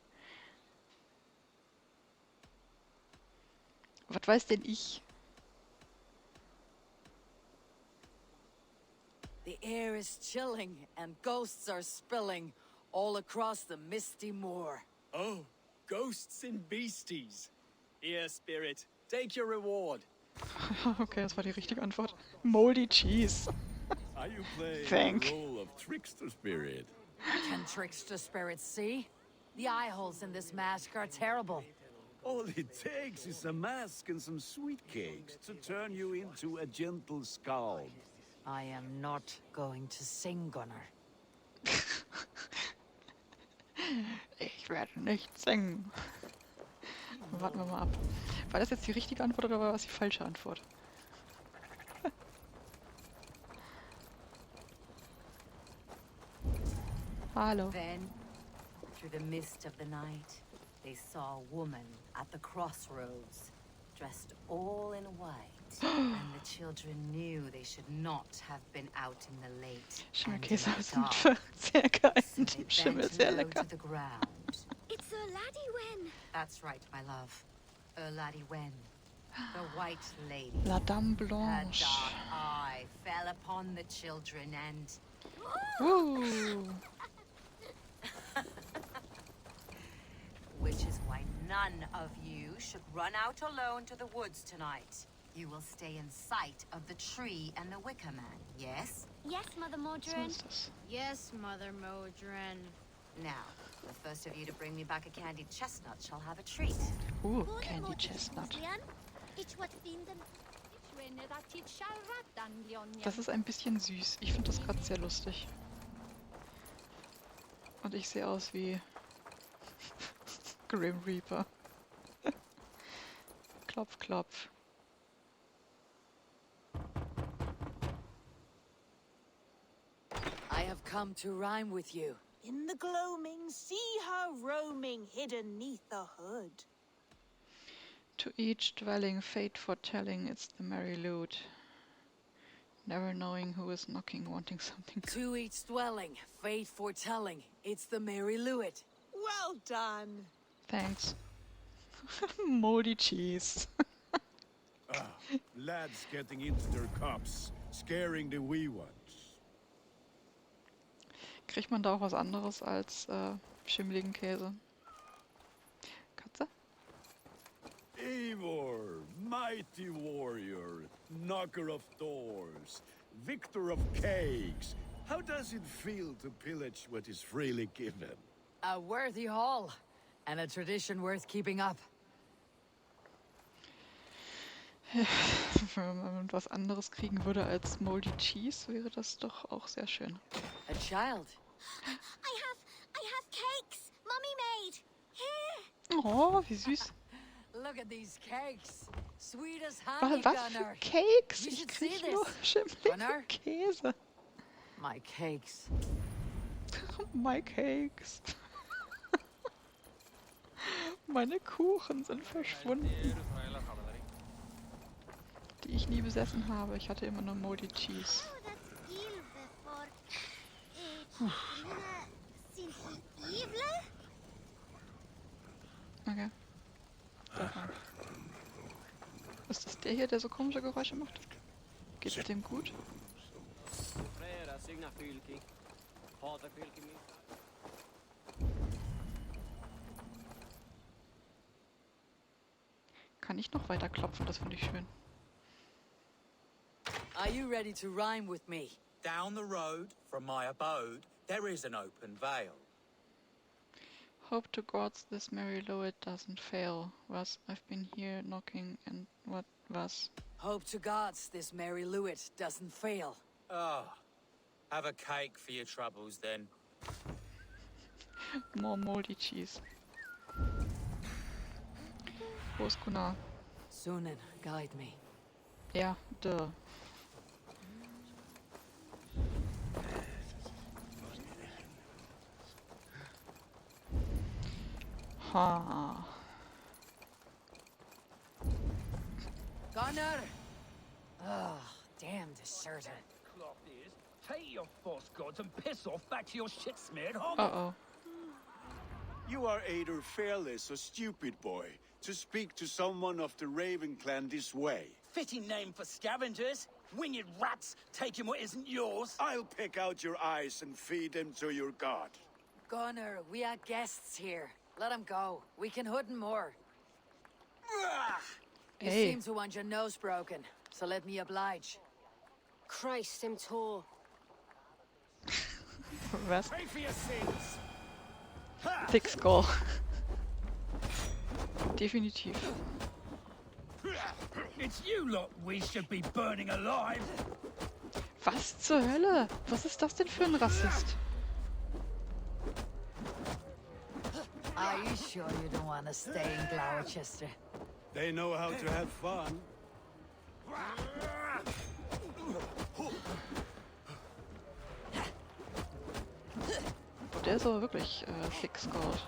Was weiß denn ich? The air is chilling and ghosts are spilling all across the misty moor. Oh, ghosts and beasties. Here, spirit, take your reward. Okay, das war die richtige Antwort. Moldy Cheese. Are you playing Thank. the role of trickster spirit? Can trickster spirits see? The eye holes in this mask are terrible. All it takes is a mask and some sweet cakes to turn you into a gentle scald. I am not going to sing, Gunnar. Ich werde nicht singen. Warten wir mal ab. War das jetzt die richtige Antwort oder war das die falsche Antwort? Hallo. Then, through the mist of the night, they saw a woman at the crossroads, dressed all in white, and the children knew they should not have been out in the late and in Schimmelkäse the sind dark. sehr geil. So Die they Schimmel bent ist sehr low lecker. to the ground. It's a laddie Wen. That's right, my love. Laddie Wen, the White Lady. La Dame Her Blanche. dark eye fell upon the children and... Woo. Which is why none of you should run out alone to the woods tonight. You will stay in sight of the tree and the Wicker Man, yes? Yes, Mother So Modron. ist das. Yes, Mother Modron. Now, the first of you to bring me back a candied chestnut shall have a treat. Candy Chestnut. Das ist ein bisschen süß. Ich finde das gerade sehr lustig. Und ich sehe aus wie Grim Reaper. Klopf, klopf. I have come to rhyme with you. In the gloaming, see her roaming, hidden neath the hood. To each dwelling, fate foretelling, it's the merry lute. Never knowing who is knocking, wanting something. To each dwelling, fate foretelling, it's the Mary Lewitt. Well done. Thanks. Moldy cheese. Lads getting into their cups, scaring the wee ones. Kriegt man da auch was anderes als schimmeligen Käse? Katze? Eivor, mighty warrior, knocker of doors, victor of cakes. How does it feel to pillage what is freely given? A worthy haul, and a tradition worth keeping up. Wenn man was anderes kriegen würde als Moldy Cheese, wäre das doch auch sehr schön. A child. I have cakes Mummy made. Here. Oh, wie süß. Look at these cakes. Sweet as honey, Was für Gunnar. Cakes? You Ich should krieg see nur this. schimmeligen Gunnar? Käse. My cakes. My Cakes. Meine Kuchen sind verschwunden. Die ich nie besessen habe. Ich hatte immer nur Moldy Cheese. Okay. Davon. Ist das der hier, der so komische Geräusche macht? Geht es dem gut? Kann ich noch weiter klopfen? Das finde ich schön. Are you ready to rhyme with me? Down the road from my abode, there is an open vale. Hope to gods this Mary Lewitt doesn't fail. Was I've been here knocking and what was? Hope to gods this Mary Lewitt doesn't fail. Ah, have a cake for your troubles then. More moldy cheese. Wo ist Gunnar? Sunan, guide me. Ja, duh. Ha. Gunnar! Oh, damn deserter. Take your false gods and piss off back to your shit-smeared home. Uh-oh. You are either fearless or stupid, boy, to speak to someone of the Raven clan this way. Fitting name for scavengers. Winged rats taking what isn't yours. I'll pick out your eyes and feed them to your god. Gunnar, we are guests here. Let him go. We can hood more. You Hey. seem to want your nose broken, so let me oblige. Christ, I'm tall. Was? Pay for your sins. Thick Skull. Definitiv. It's you lot we should be burning alive. Was zur Hölle? Was ist das denn für ein Rassist? Are you sure you don't want to stay in Gloucester? They know how to have fun. der ist aber wirklich thick scored.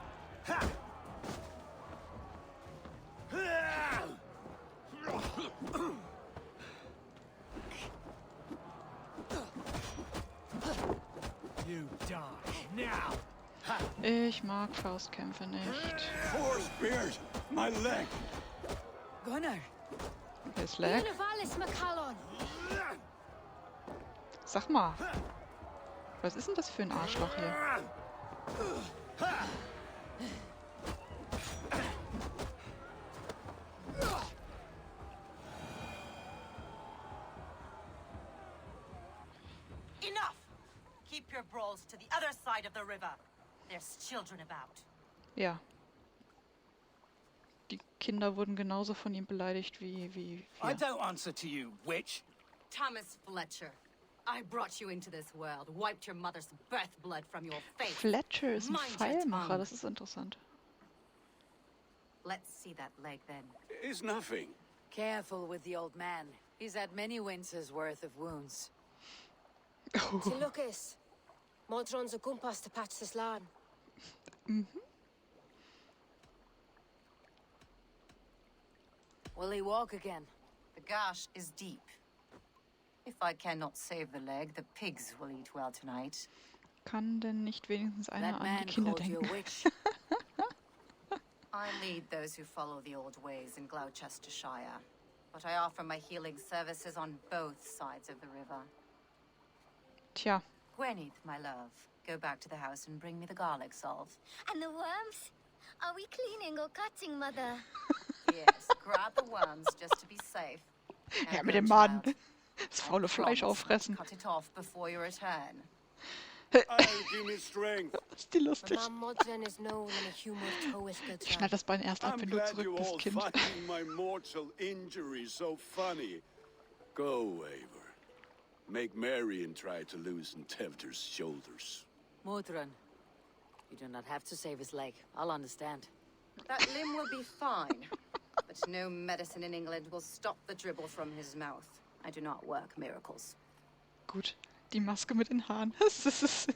Ich mag Faustkämpfe nicht. Spears! My leg! Gunnar! His leg? Sag mal. Was ist denn das für ein Arschloch hier? Enough! Keep your brawls to the other side of the river. There's children about. Ja. Die Kinder wurden genauso von ihm beleidigt wie I wir. don't answer to you, witch. Thomas Fletcher, I brought you into this world, wiped your mother's birth blood from your face. Fletcher ist ein Mind your Pfeilmacher, tongue. das ist interessant. Let's see that leg then. It's nothing. Careful with the old man. He's had many winters' worth of wounds. Til Lucas. Modron's a gumpas to patch this land. Will he walk again? The gash is deep. If I cannot save the leg, the pigs will eat well tonight. Kann denn nicht wenigstens einer That an die man Kinder called you a denken? witch. I lead those who follow the old ways in Gloucestershire, but I offer my healing services on both sides of the river. Tja, Gweneth, my love, go back to the house and bring me the garlic salve. And the worms? Are we cleaning or cutting, Mother? Yes, grab the worms just to be safe. ja, And mit go, dem Maden. child. Das faule I Fleisch promise auffressen. Cut it off before you return. I'll give me strength. Ist die lustig. My Modron is known in a humor Towish good Ich schneid das Bein erst ab, I'm wenn du glad zurück you bist, all Kind. finding my mortal injury so funny. Go, Eivor. Make merry and try to loosen Tevder's shoulders. Modron, you do not have to save his leg. I'll understand. That limb will be fine, but no medicine in England will stop the dribble from his mouth. I do not work miracles. Gut, die Maske mit den Haaren. Das ist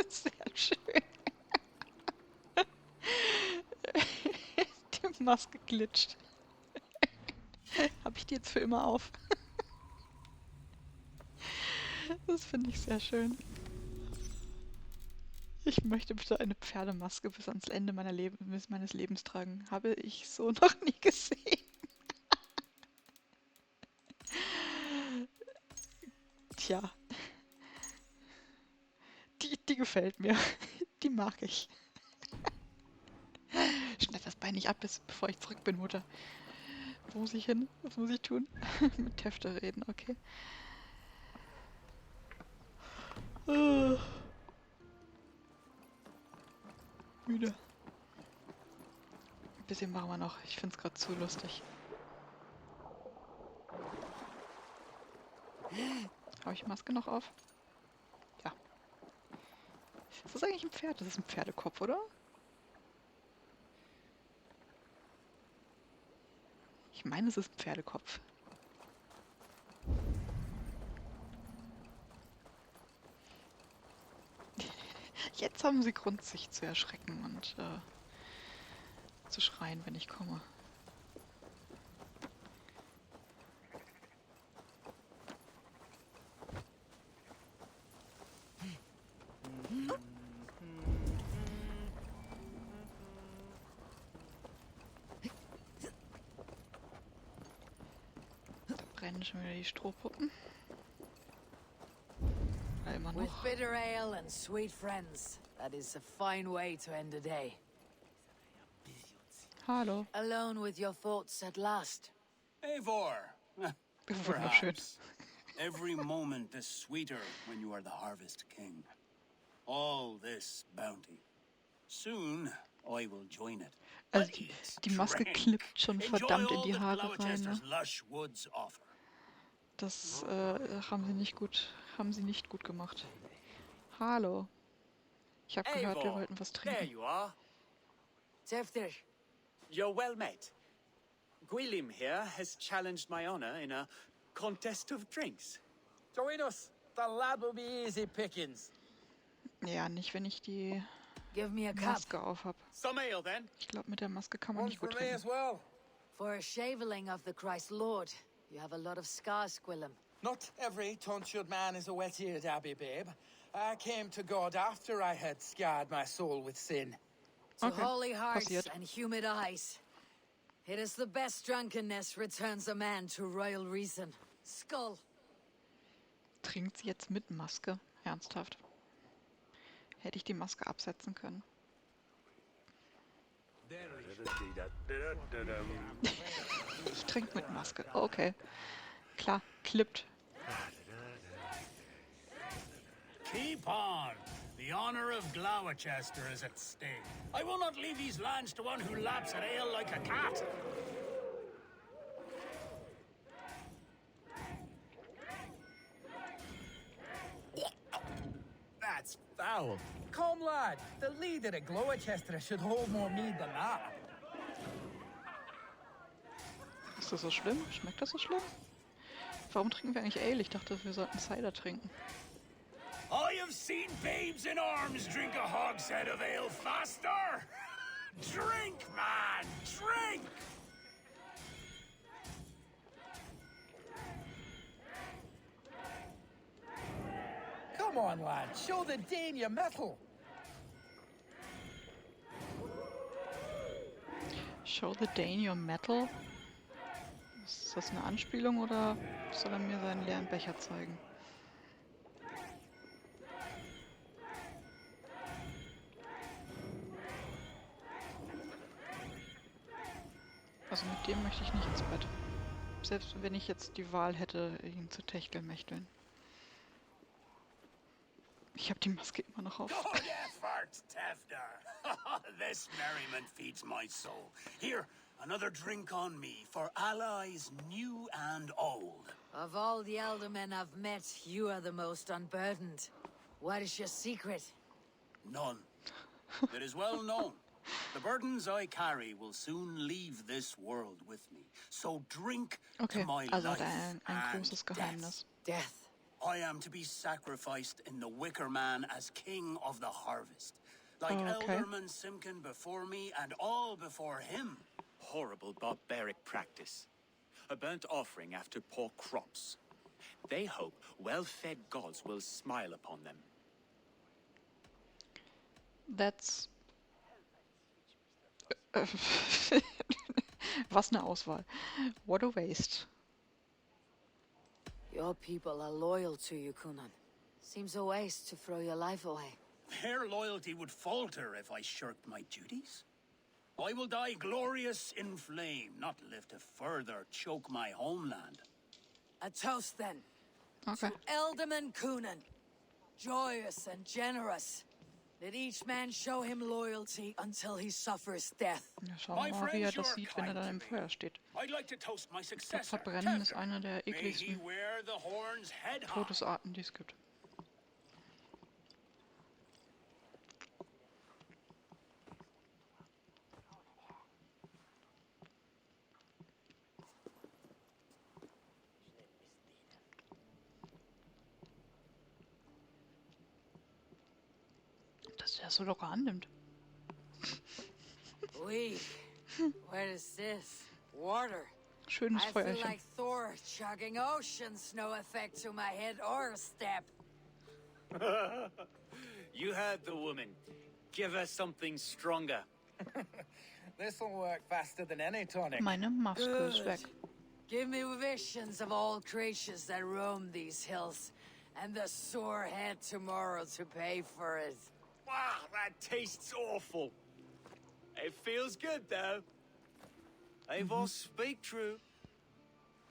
sehr schön. Die Maske glitscht. Hab ich die jetzt für immer auf? Das finde ich sehr schön. Ich möchte bitte eine Pferdemaske bis ans Ende meines Lebens tragen. Habe ich so noch nie gesehen. Tja. Die gefällt mir. Die mag ich. Schneid das Bein nicht ab, bevor ich zurück bin, Mutter. Wo muss ich hin? Was muss ich tun? Mit Tefte reden, okay. Müde. Ein bisschen machen wir noch. Ich finde es gerade zu lustig. Habe ich die Maske noch auf? Ja. Ist das eigentlich ein Pferd? Das ist ein Pferdekopf, oder? Ich meine, es ist ein Pferdekopf. Jetzt haben sie Grund, sich zu erschrecken und zu schreien, wenn ich komme. Da brennen schon wieder die Strohpuppen. Ja, immer With noch. bitter ale and sweet friends. That is a fine way to end a day. Hallo. Alone with your thoughts at last. Eivor! Wunderschön. Perhaps. Every moment is sweeter when you are the Harvest King. All this bounty. Soon I will join it. Also die Maske klippt schon verdammt in die Haare rein. Ne? Gloucester's lush woods offer. Das haben sie nicht gut gemacht. Hallo. Ich habe gehört, wir Eivor, wollten was there trinken. you are. Tefter, You're well met. Gwilym here has challenged my honor in a contest of drinks. Join us. The lad will be easy pickings. Ja, nicht wenn ich die Give me a cup. Maske auf habe. Some ale, then. Ich glaube, mit der Maske kann man One nicht gut for me as trinken. well. For a shaveling of the Christ Lord, you have a lot of scars, Gwillem. Not every tonsured man is a wet-eared Abbey, babe. I came to God after I had scarred my soul with sin. To Okay, holy hearts passiert. and humid eyes. It is the best drunkenness returns a man to royal reason. Skull. Trinkt sie jetzt mit Maske? Ernsthaft. Hätte ich die Maske absetzen können. Ich trinke mit Maske. Okay. Klar, klippt. Keep on. The honor of Gloucester is at stake. I will not leave these lands to one who laps at ale like a cat. That's foul. Come, lad. The leader of Gloucester should hold more mead than that. Ist das so schlimm? Schmeckt das so schlimm? Warum trinken wir eigentlich Ale? Ich dachte, wir sollten Cider trinken. I have seen babes in arms drink a hogshead of ale faster. Drink, man, drink! Come on, lad. Show the Dane your mettle. Show the Dane your metal? Ist das eine Anspielung oder soll er mir seinen leeren Becher zeigen? Also mit dem möchte ich nicht ins Bett. Selbst wenn ich jetzt die Wahl hätte, ihn zu techtelmächteln. Ich habe die Maske immer noch auf. Good effort, Tefder. This merriment feeds my soul. Here, another drink on me for allies new and old. Of all the aldermen I've met, you are the most unburdened. What is your secret? None. It is well known. The burdens I carry will soon leave this world with me. So drink Okay, to my also hat life er ein and großes Geheimnis. Death. I am to be sacrificed in the Wicker Man as king of the harvest. Like Oh, okay. Elderman Simkin before me and all before him. Horrible barbaric practice. A burnt offering after poor crops. They hope well-fed gods will smile upon them. That's... Was eine Auswahl. What a waste. Your people are loyal to you, Kunan. Seems a waste to throw your life away. Their loyalty would falter if I shirked my duties. I will die glorious in flame, not live to further choke my homeland. A toast, then. Okay. To Elderman Kunan. Joyous and generous. Let each man show him loyalty until he suffers death. Ja, schauen wir mal, wie er das sieht, wenn er dann im Feuer steht. I'd like to toast my Ich glaube, successor, Verbrennen ist Tefder. einer der May he ekligsten wear the horns head high. Todesarten, die es gibt. Dass der das so locker annimmt. We. What is this? Water. Schönes I feel Feuerchen. like Thor chugging oceans. No effect to my head or step. You heard the woman. Give her something stronger. This'll work faster than any tonic. Meine Maske ist weg. Give me visions of all creatures that roam these hills, and the sore head tomorrow to pay for it. Wow, that tastes awful. It feels good, though. Eivor, speak true.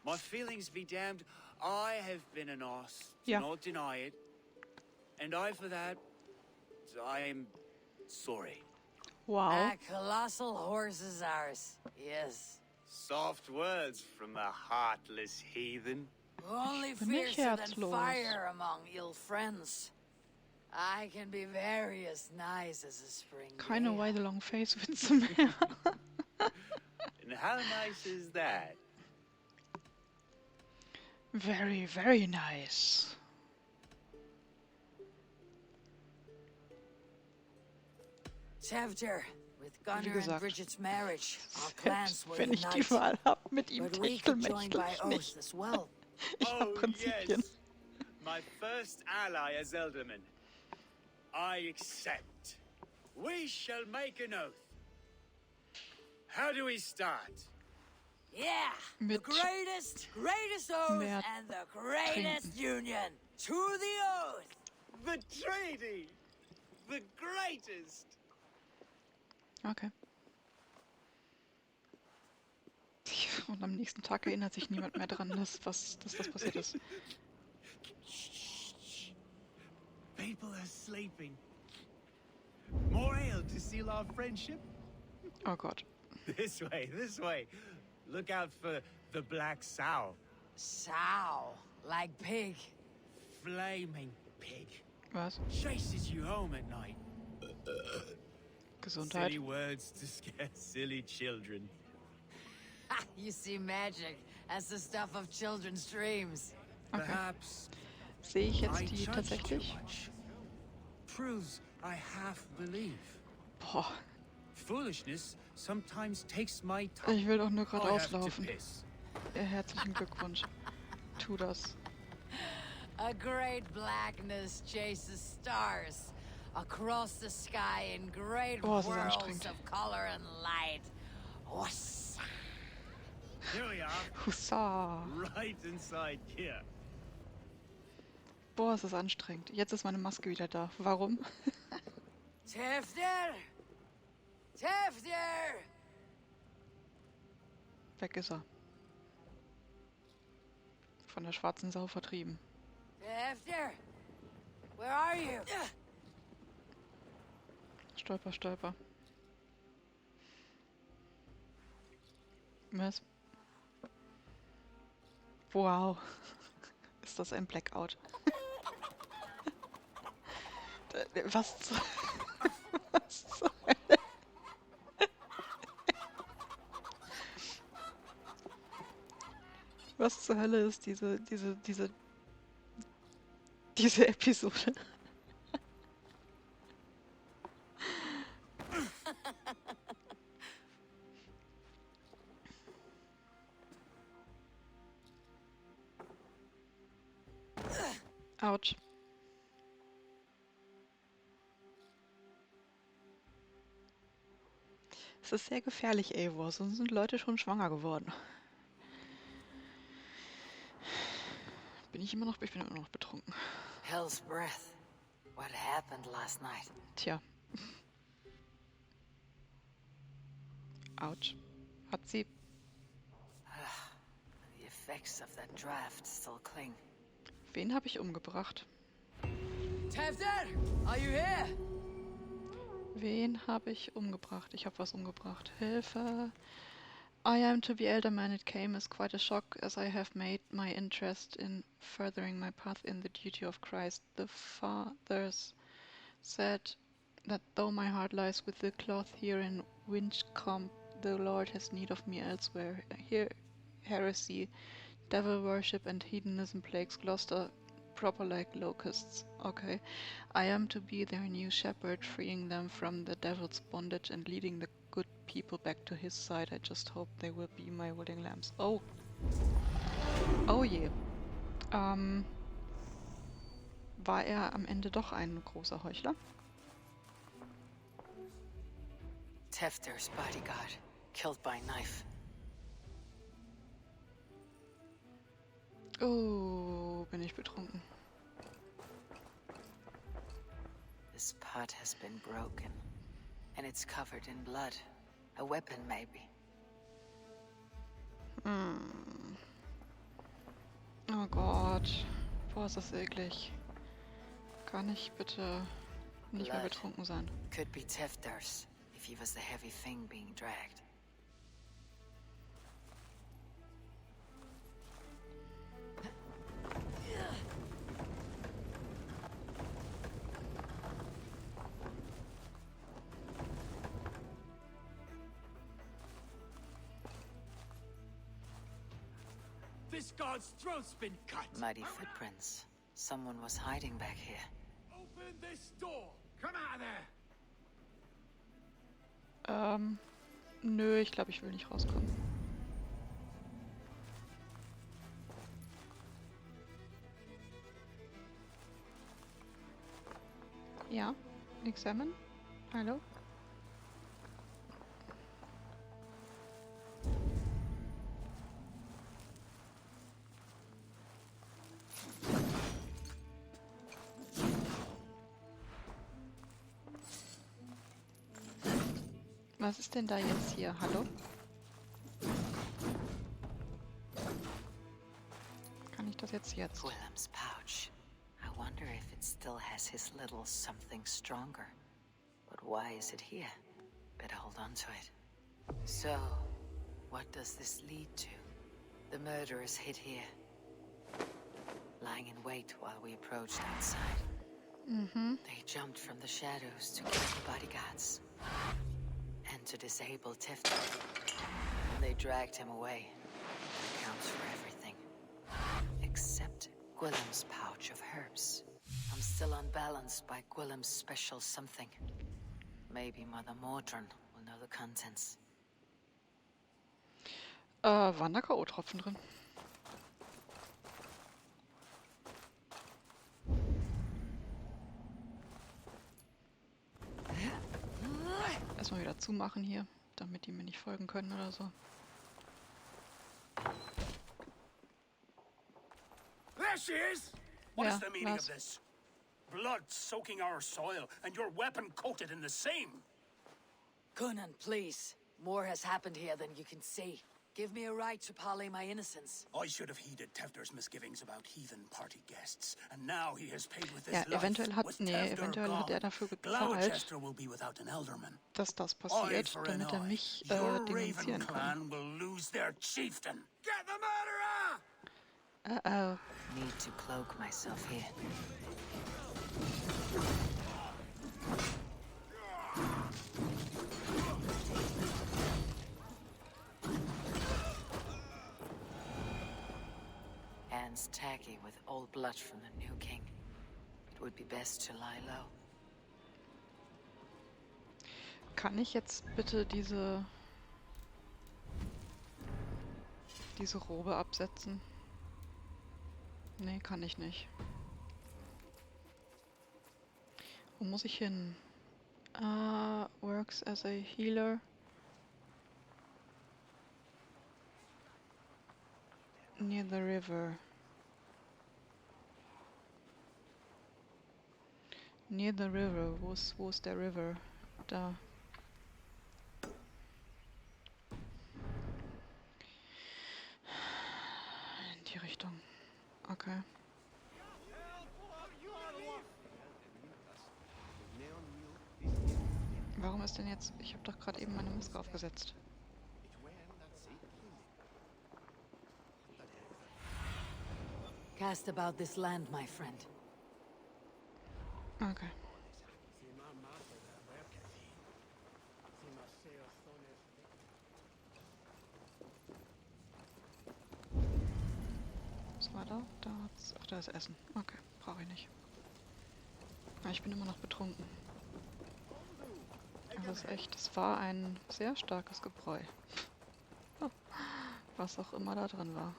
My feelings be damned. I have been an ass, do Ja. not deny it. And I, for that, I am sorry. Wow. That colossal horse is ours. Yes. Soft words from a heartless heathen. Only bin nicht fiercer than herzlos. fire among ill friends. I can be very as nice as a spring. Keine day. Why the Long Face Witze mehr. And how nice is that? Very, very nice. Tevder, with Wie Gunnar and gesagt, Bridget's marriage, our clans selbst will wenn ich die unite. Wahl habe, mit ihm But we could join by techtelmächtig oath nicht. as well. Ich habe Prinzipien. Yes. My first ally as Elderman. I accept. We shall make an oath. How do we start? Yeah, the Mit greatest oath mehr and the greatest union. To the oath! The treaty! The greatest! Okay. Und am nächsten Tag erinnert sich niemand mehr dran, dass was passiert ist. People are sleeping. More ale to seal our friendship? Oh Gott. This way, this way. Look out for the black sow. Sow, like pig. Flaming pig. Was? Chases you home at night. Gesundheit. Silly words to scare silly children. You see magic as the stuff of children's dreams. Okay. Perhaps Sehe ich jetzt I die judge tatsächlich? too much. Proves I half believe. Boah, Foolishness sometimes takes my time. ich will doch nur gerade I have to auslaufen. piss. Herzlichen Glückwunsch. Tu das. A great blackness chases stars across the sky in great Oh, es ist whirls anstrengend. of color and light. Whoosh. Here we are, Hussa. right inside here. Boah, es ist anstrengend. Jetzt ist meine Maske wieder da. Warum? Tevder! Tevder! Weg ist er. Von der schwarzen Sau vertrieben. Tevder! Where are you? Stolper, stolper. Was? Wow. Ist das ein Blackout? Was zur... Was zur Hölle? Was zur Hölle ist diese Episode? Autsch. Es ist sehr gefährlich, Eivor. Sonst sind Leute schon schwanger geworden. Ich bin immer noch betrunken. Hell's breath. What happened last night? Tja. Autsch. Hat sie... The effects of that draft still cling. Wen habe ich umgebracht? Tevder! Are you here? Wen habe ich umgebracht? Ich habe was umgebracht. Hilfe! I am to be elderman. It came as quite a shock, as I have made my interest in furthering my path in the duty of Christ. The fathers said that though my heart lies with the cloth here in Winchcombe, the Lord has need of me elsewhere. Here, heresy, devil worship, and hedonism plagues Gloucester proper like locusts. Okay. I am to be their new shepherd, freeing them from the devil's bondage and leading the good people back to his side. I just hope they will be my willing lambs. Oh. Oh je. War er am Ende doch ein großer Heuchler? Tevder's bodyguard, killed by knife. Oh, bin ich betrunken. This pot has been broken, and it's covered in blood. A weapon, maybe. Oh Gott. Boah, ist das eklig. Kann ich bitte nicht mehr Blood. betrunken sein? Could be Tevder's, if he was the heavy thing being dragged. This guard's throat's been cut. Muddy footprints. Someone was hiding back here. Open this door. Come out of there. Nö, ich glaube, ich will nicht rauskommen. Ja, examine. Hallo? Was ist denn da jetzt hier? Hallo? Kann ich das jetzt? Willem's pouch. I wonder if it still has his little something stronger. But why is it here? Better hold on to it. So, what does this lead to? The murderers hid here, lying in wait while we approached outside. They jumped from the shadows to kill the bodyguards and to disable Tifton. And they dragged him away. That counts for everything. Except Gwillem's pouch of herbs. I'm still unbalanced by Gwillem's special something. Maybe Mother Mordran will know the contents. Waren da K.O.-Tropfen drin? Erstmal wieder zumachen hier, damit die mir nicht folgen können oder so. There she is! What Yeah, is the meaning was? of this? Blood soaking our soil, and your weapon coated in the same. Conan, please. More has happened here than you can see. Give me a right to parley my innocence. I should have heeded Tefder's misgivings about heathen party guests, and now he has paid with his Ja, life. eventuell hat, With nee, Tefder eventuell hat er gone, dafür gezahlt, Gloucester will be without an alderman. dass das Eye passiert, for an damit er eye. mich Your denunzieren Raven kann. clan will lose their chieftain. Get the murderer! Uh-oh. Need to cloak myself here. Hands tacky with old blood from the new king. It would be best to lie low. Kann ich jetzt bitte diese Robe absetzen? Nee, kann ich nicht. Wo muss ich hin? Works as a healer. Near the river. Near the river. Wo ist der River? Da. In die Richtung. Okay. Warum ist denn jetzt... Ich habe doch gerade eben meine Maske aufgesetzt. Cast about this land, my friend. Okay. Was war da? Da hat's... Ach, da ist Essen. Okay, brauche ich nicht. Aber ich bin immer noch betrunken. Aber es ist echt... Es war ein sehr starkes Gebräu. Was auch immer da drin war.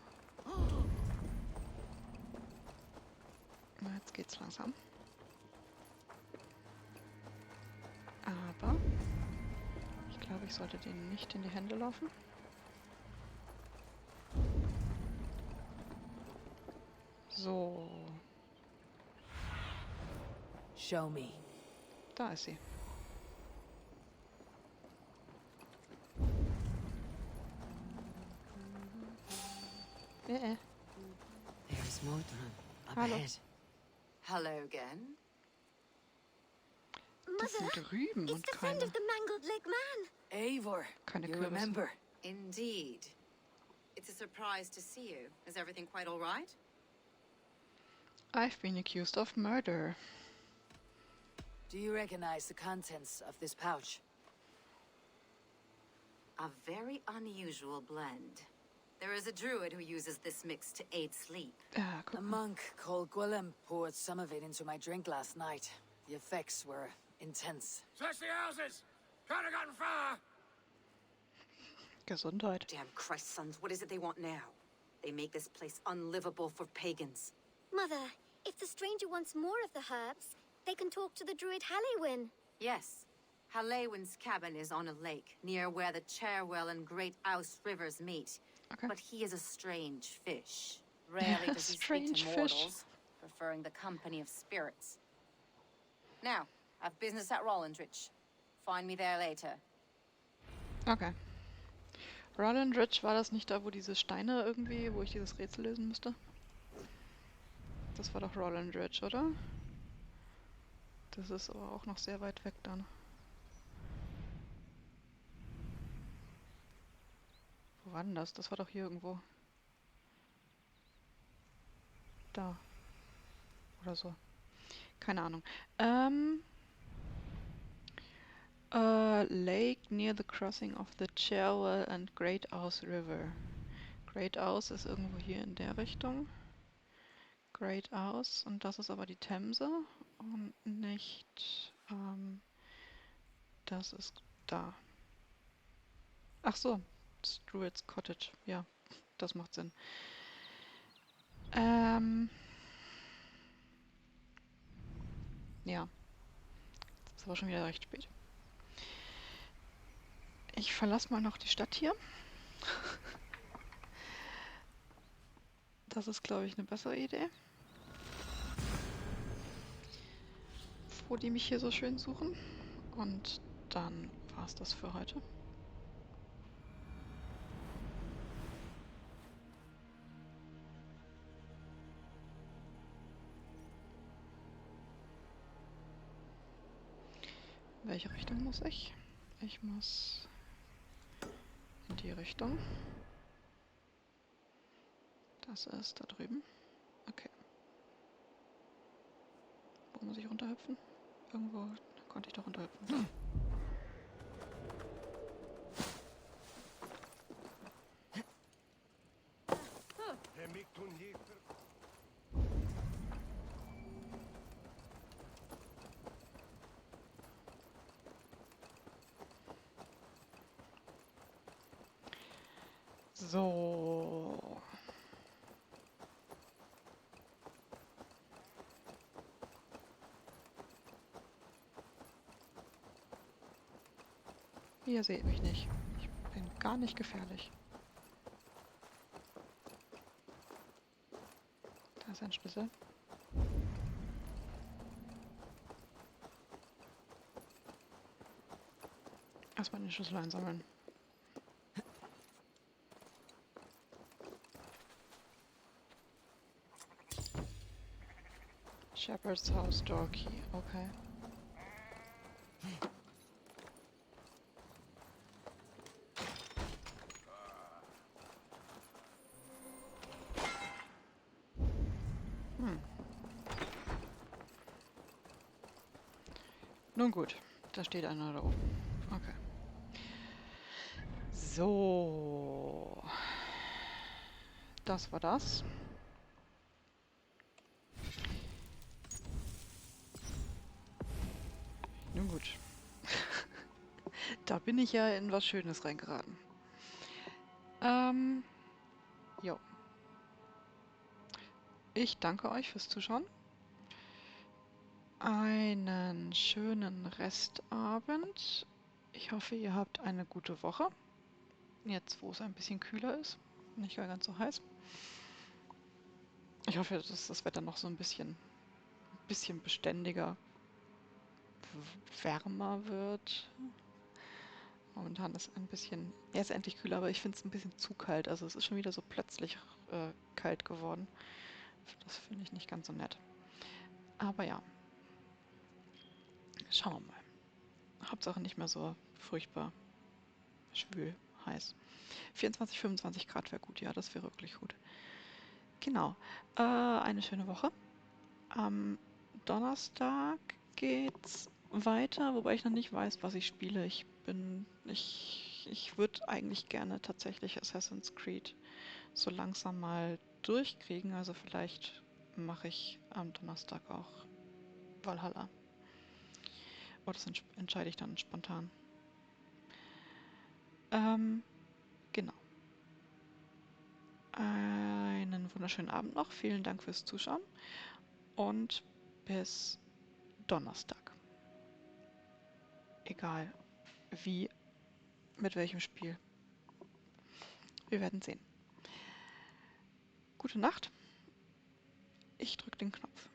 Na, jetzt geht's langsam. Aber ich glaube, ich sollte denen nicht in die Hände laufen. So. Show me. Da ist sie. There's Mordran up Hallo. ahead. Hello again. Das sind Rüben und keine... The mangled leg man. Eivor, Keine you Kürbisse. remember? Indeed. It's a surprise to see you. Is everything quite all right? I've been accused of murder. Do you recognize the contents of this pouch? A very unusual blend. There is a druid who uses this mix to aid sleep. A monk called Gwillem poured some of it into my drink last night. The effects were intense. Search the houses! Kinda gotten far. Gesundheit. Damn Christ, sons, what is it they want now? They make this place unlivable for pagans. Mother, if the stranger wants more of the herbs, they can talk to the druid Halewyn. Yes. Halewyn's cabin is on a lake, near where the Cherwell and Great Aus rivers meet. Okay. But he is a strange fish. Rarely does he speak Strange to fish. mortals, preferring the company of spirits. Now, I've business at Rollindrich. Find me there later. Okay. Roland Ridge, war das nicht da, wo diese Steine irgendwie, wo ich dieses Rätsel lösen müsste? Das war doch Roland Ridge, oder? Das ist aber auch noch sehr weit weg dann. Wo war denn das? Das war doch hier irgendwo. Da. Oder so. Keine Ahnung. Lake near the crossing of the Cherwell and Great Aus River. Great Aus ist irgendwo hier in der Richtung. Great Aus. Und das ist aber die Themse. Und nicht... das ist da. Ach so. Druid's Cottage. Ja, das macht Sinn. Ja. Ist aber schon wieder recht spät. Ich verlasse mal noch die Stadt hier. Das ist, glaube ich, eine bessere Idee. Wo die mich hier so schön suchen. Und dann war es das für heute. Welche Richtung muss ich? Ich muss in die Richtung. Das ist da drüben. Okay. Wo muss ich runterhüpfen? Irgendwo konnte ich doch runterhüpfen. Da. So. Ihr seht mich nicht. Ich bin gar nicht gefährlich. Da ist ein Schlüssel. Erstmal den Schlüssel einsammeln. Shepherd's House Door Key, okay. Nun gut, da steht einer da oben. Okay. So. Das war das. Nun gut. Da bin ich ja in was Schönes reingeraten. Jo. Ich danke euch fürs Zuschauen. Einen schönen Restabend. Ich hoffe, ihr habt eine gute Woche. Jetzt, wo es ein bisschen kühler ist. Nicht mehr ganz so heiß. Ich hoffe, dass das Wetter noch so ein bisschen beständiger, wärmer wird. Momentan ist ein bisschen, er ist endlich kühler, aber ich finde es ein bisschen zu kalt. Also es ist schon wieder so plötzlich kalt geworden. Das finde ich nicht ganz so nett. Aber ja. Schauen wir mal. Hauptsache nicht mehr so furchtbar schwül, heiß. 24, 25 Grad wäre gut, ja, das wäre wirklich gut. Genau. Eine schöne Woche. Am Donnerstag geht's weiter, wobei ich noch nicht weiß, was ich spiele. Ich würde eigentlich gerne tatsächlich Assassin's Creed so langsam mal durchkriegen. Also vielleicht mache ich am Donnerstag auch Valhalla. Oh, das entscheide ich dann spontan. Genau. Einen wunderschönen Abend noch. Vielen Dank fürs Zuschauen. Und bis Donnerstag. Egal wie, mit welchem Spiel. Wir werden sehen. Gute Nacht. Ich drücke den Knopf.